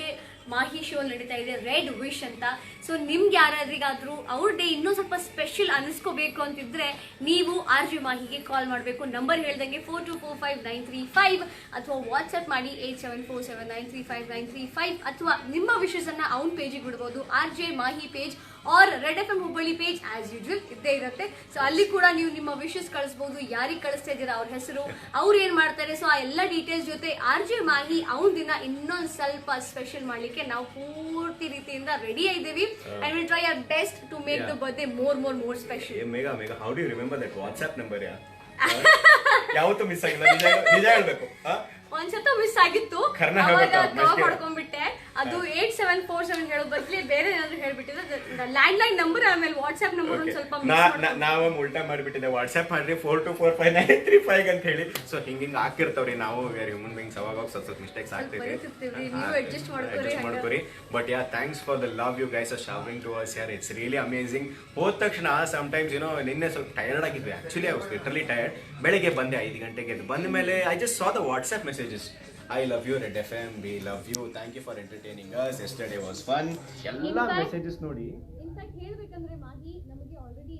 ಮಾಹಿ ಶೋ ನಡೀತಾ ಇದೆ, ರೆಡ್ ವಿಶ್ ಅಂತ. ಸೊ ನಿಮ್ಗೆ ಯಾರಾದ್ರಿಗಾದ್ರೂ ಅವ್ರ ಡೇ ಇನ್ನೂ ಸ್ವಲ್ಪ ಸ್ಪೆಷಲ್ ಅನಿಸ್ಕೋಬೇಕು ಅಂತಿದ್ರೆ ನೀವು RJ ಮಾಹಿಗೆ ಕಾಲ್ ಮಾಡಬೇಕು. ನಂಬರ್ ಹೇಳ್ದಂಗೆ 4245935 ಅಥವಾ ವಾಟ್ಸ್ಆಪ್ ಮಾಡಿ 8747935935 ಅಥವಾ ನಿಮ್ಮ ವಿಶಸ್ ಅನ್ನ ಅವ್ನ ಪೇಜಿಗೆ ಬಿಡ್ಬೋದು. RJ Mahi page or red FM Hubballi page as usual ಇದ್ದೇ ಇರುತ್ತೆ. ಸೊ ಅಲ್ಲಿ ಕೂಡ ನೀವು ನಿಮ್ಮ ವಿಶಸ್ ಕಳಿಸ್ಬೋದು. ಯಾರಿಗೆ ಕಳಿಸ್ತಾ ಇದ್ದೀರಾ ಅವ್ರ ಹೆಸರು, ಅವ್ರು ಏನ್ ಮಾಡ್ತಾರೆ, ಸೊ ಆ ಎಲ್ಲ ಡೀಟೇಲ್ಸ್ ಜೊತೆ RJ ಮಾಹಿ ಅವ್ನ ದಿನ ಇನ್ನೊಂದು ಸ್ವಲ್ಪ ಸ್ಪೆಷಲ್ ಮಾಡ್ಲಿಕ್ಕೆ ನಾವು ಪೂರ್ತಿ ರೀತಿಯಿಂದ ರೆಡಿ ಆಗಿದ್ದೀವಿ. And will try our best to make the birthday more special. Megha how do you remember that WhatsApp number? ಯಾವತ್ತೂ ಮಿಸ್ ಆಗಿಲ್ಲ, ನಿಜ ಹೇಳ್ಬೇಕು. ಒಂದ್ಸತ ಮಿಸ್ ಆಗಿತ್ತು, ಮಾಡ್ಕೊಂಡ್ಬಿಟ್ಟೆ. ಅದು 8747 ಹೇಳೋ ಬದ್ಲಿ ಬೇರೆ ಏನಾದ್ರು ಹೇಳ್ಬಿಟ್ಟಿದ್ರೆ ಲ್ಯಾಂಡ್ ಲೈನ್ ನಂಬರ್, ಆಮೇಲೆ ವಾಟ್ಸ್ಆಪ್ ನಂಬರ್ ಒಂದ್ ಸ್ವಲ್ಪ ನಾವು ಉಲ್ಟಾ ಮಾಡಿಬಿಟ್ಟಿದೆ. ವಾಟ್ಸ್ಆಪ್ ಮಾಡ್ರಿ 4245935 ಅಂತ ಹೇಳಿ. ಸೊ ಹಿಂಗ ಹಾಕಿರ್ತಾವ್ರಿ, ನಾವು ಹ್ಯೂಮನ್ ಬೀಯಿಂಗ್ಸ್ ಅವಾಗ ಸ್ವಲ್ಪ ಮಿಸ್ಟೇಕ್ಸ್ ಆಗ್ತೈತೆ, ನೀವು ಅಡ್ಜಸ್ಟ್ ಮಾಡ್ಕೊರಿ. But yeah, thanks for the love you guys are showering to us ಯಾರ್. It's really amazing. ಹೋದ ತಕ್ಷಣ ಸಮ್ಟೈಮ್ಸ್ ನಿನ್ನೆ ಸ್ವಲ್ಪ ಟಯರ್ಡ್ ಆಗಿದ್ವಿ. Actually I was literally tired. ಬೆಳಿಗ್ಗೆ ಬಂದೆ 5 ಗಂಟೆಗೆ. ಬಂದ ಮೇಲೆ I just saw the WhatsApp messages. I love you Red FM, we love you, thank you for entertaining us, yesterday was fun. ಎಲ್ಲ ಮೆಸೇಜಸ್ ನೋಡಿ ಇನ್ಫ್ಯಾಕ್ಟ್ ಹೇಳ್ಬೇಕಂದ್ರೆ ಮಾಹಿ ನಮಗೆ ಆಲ್ರೆಡಿ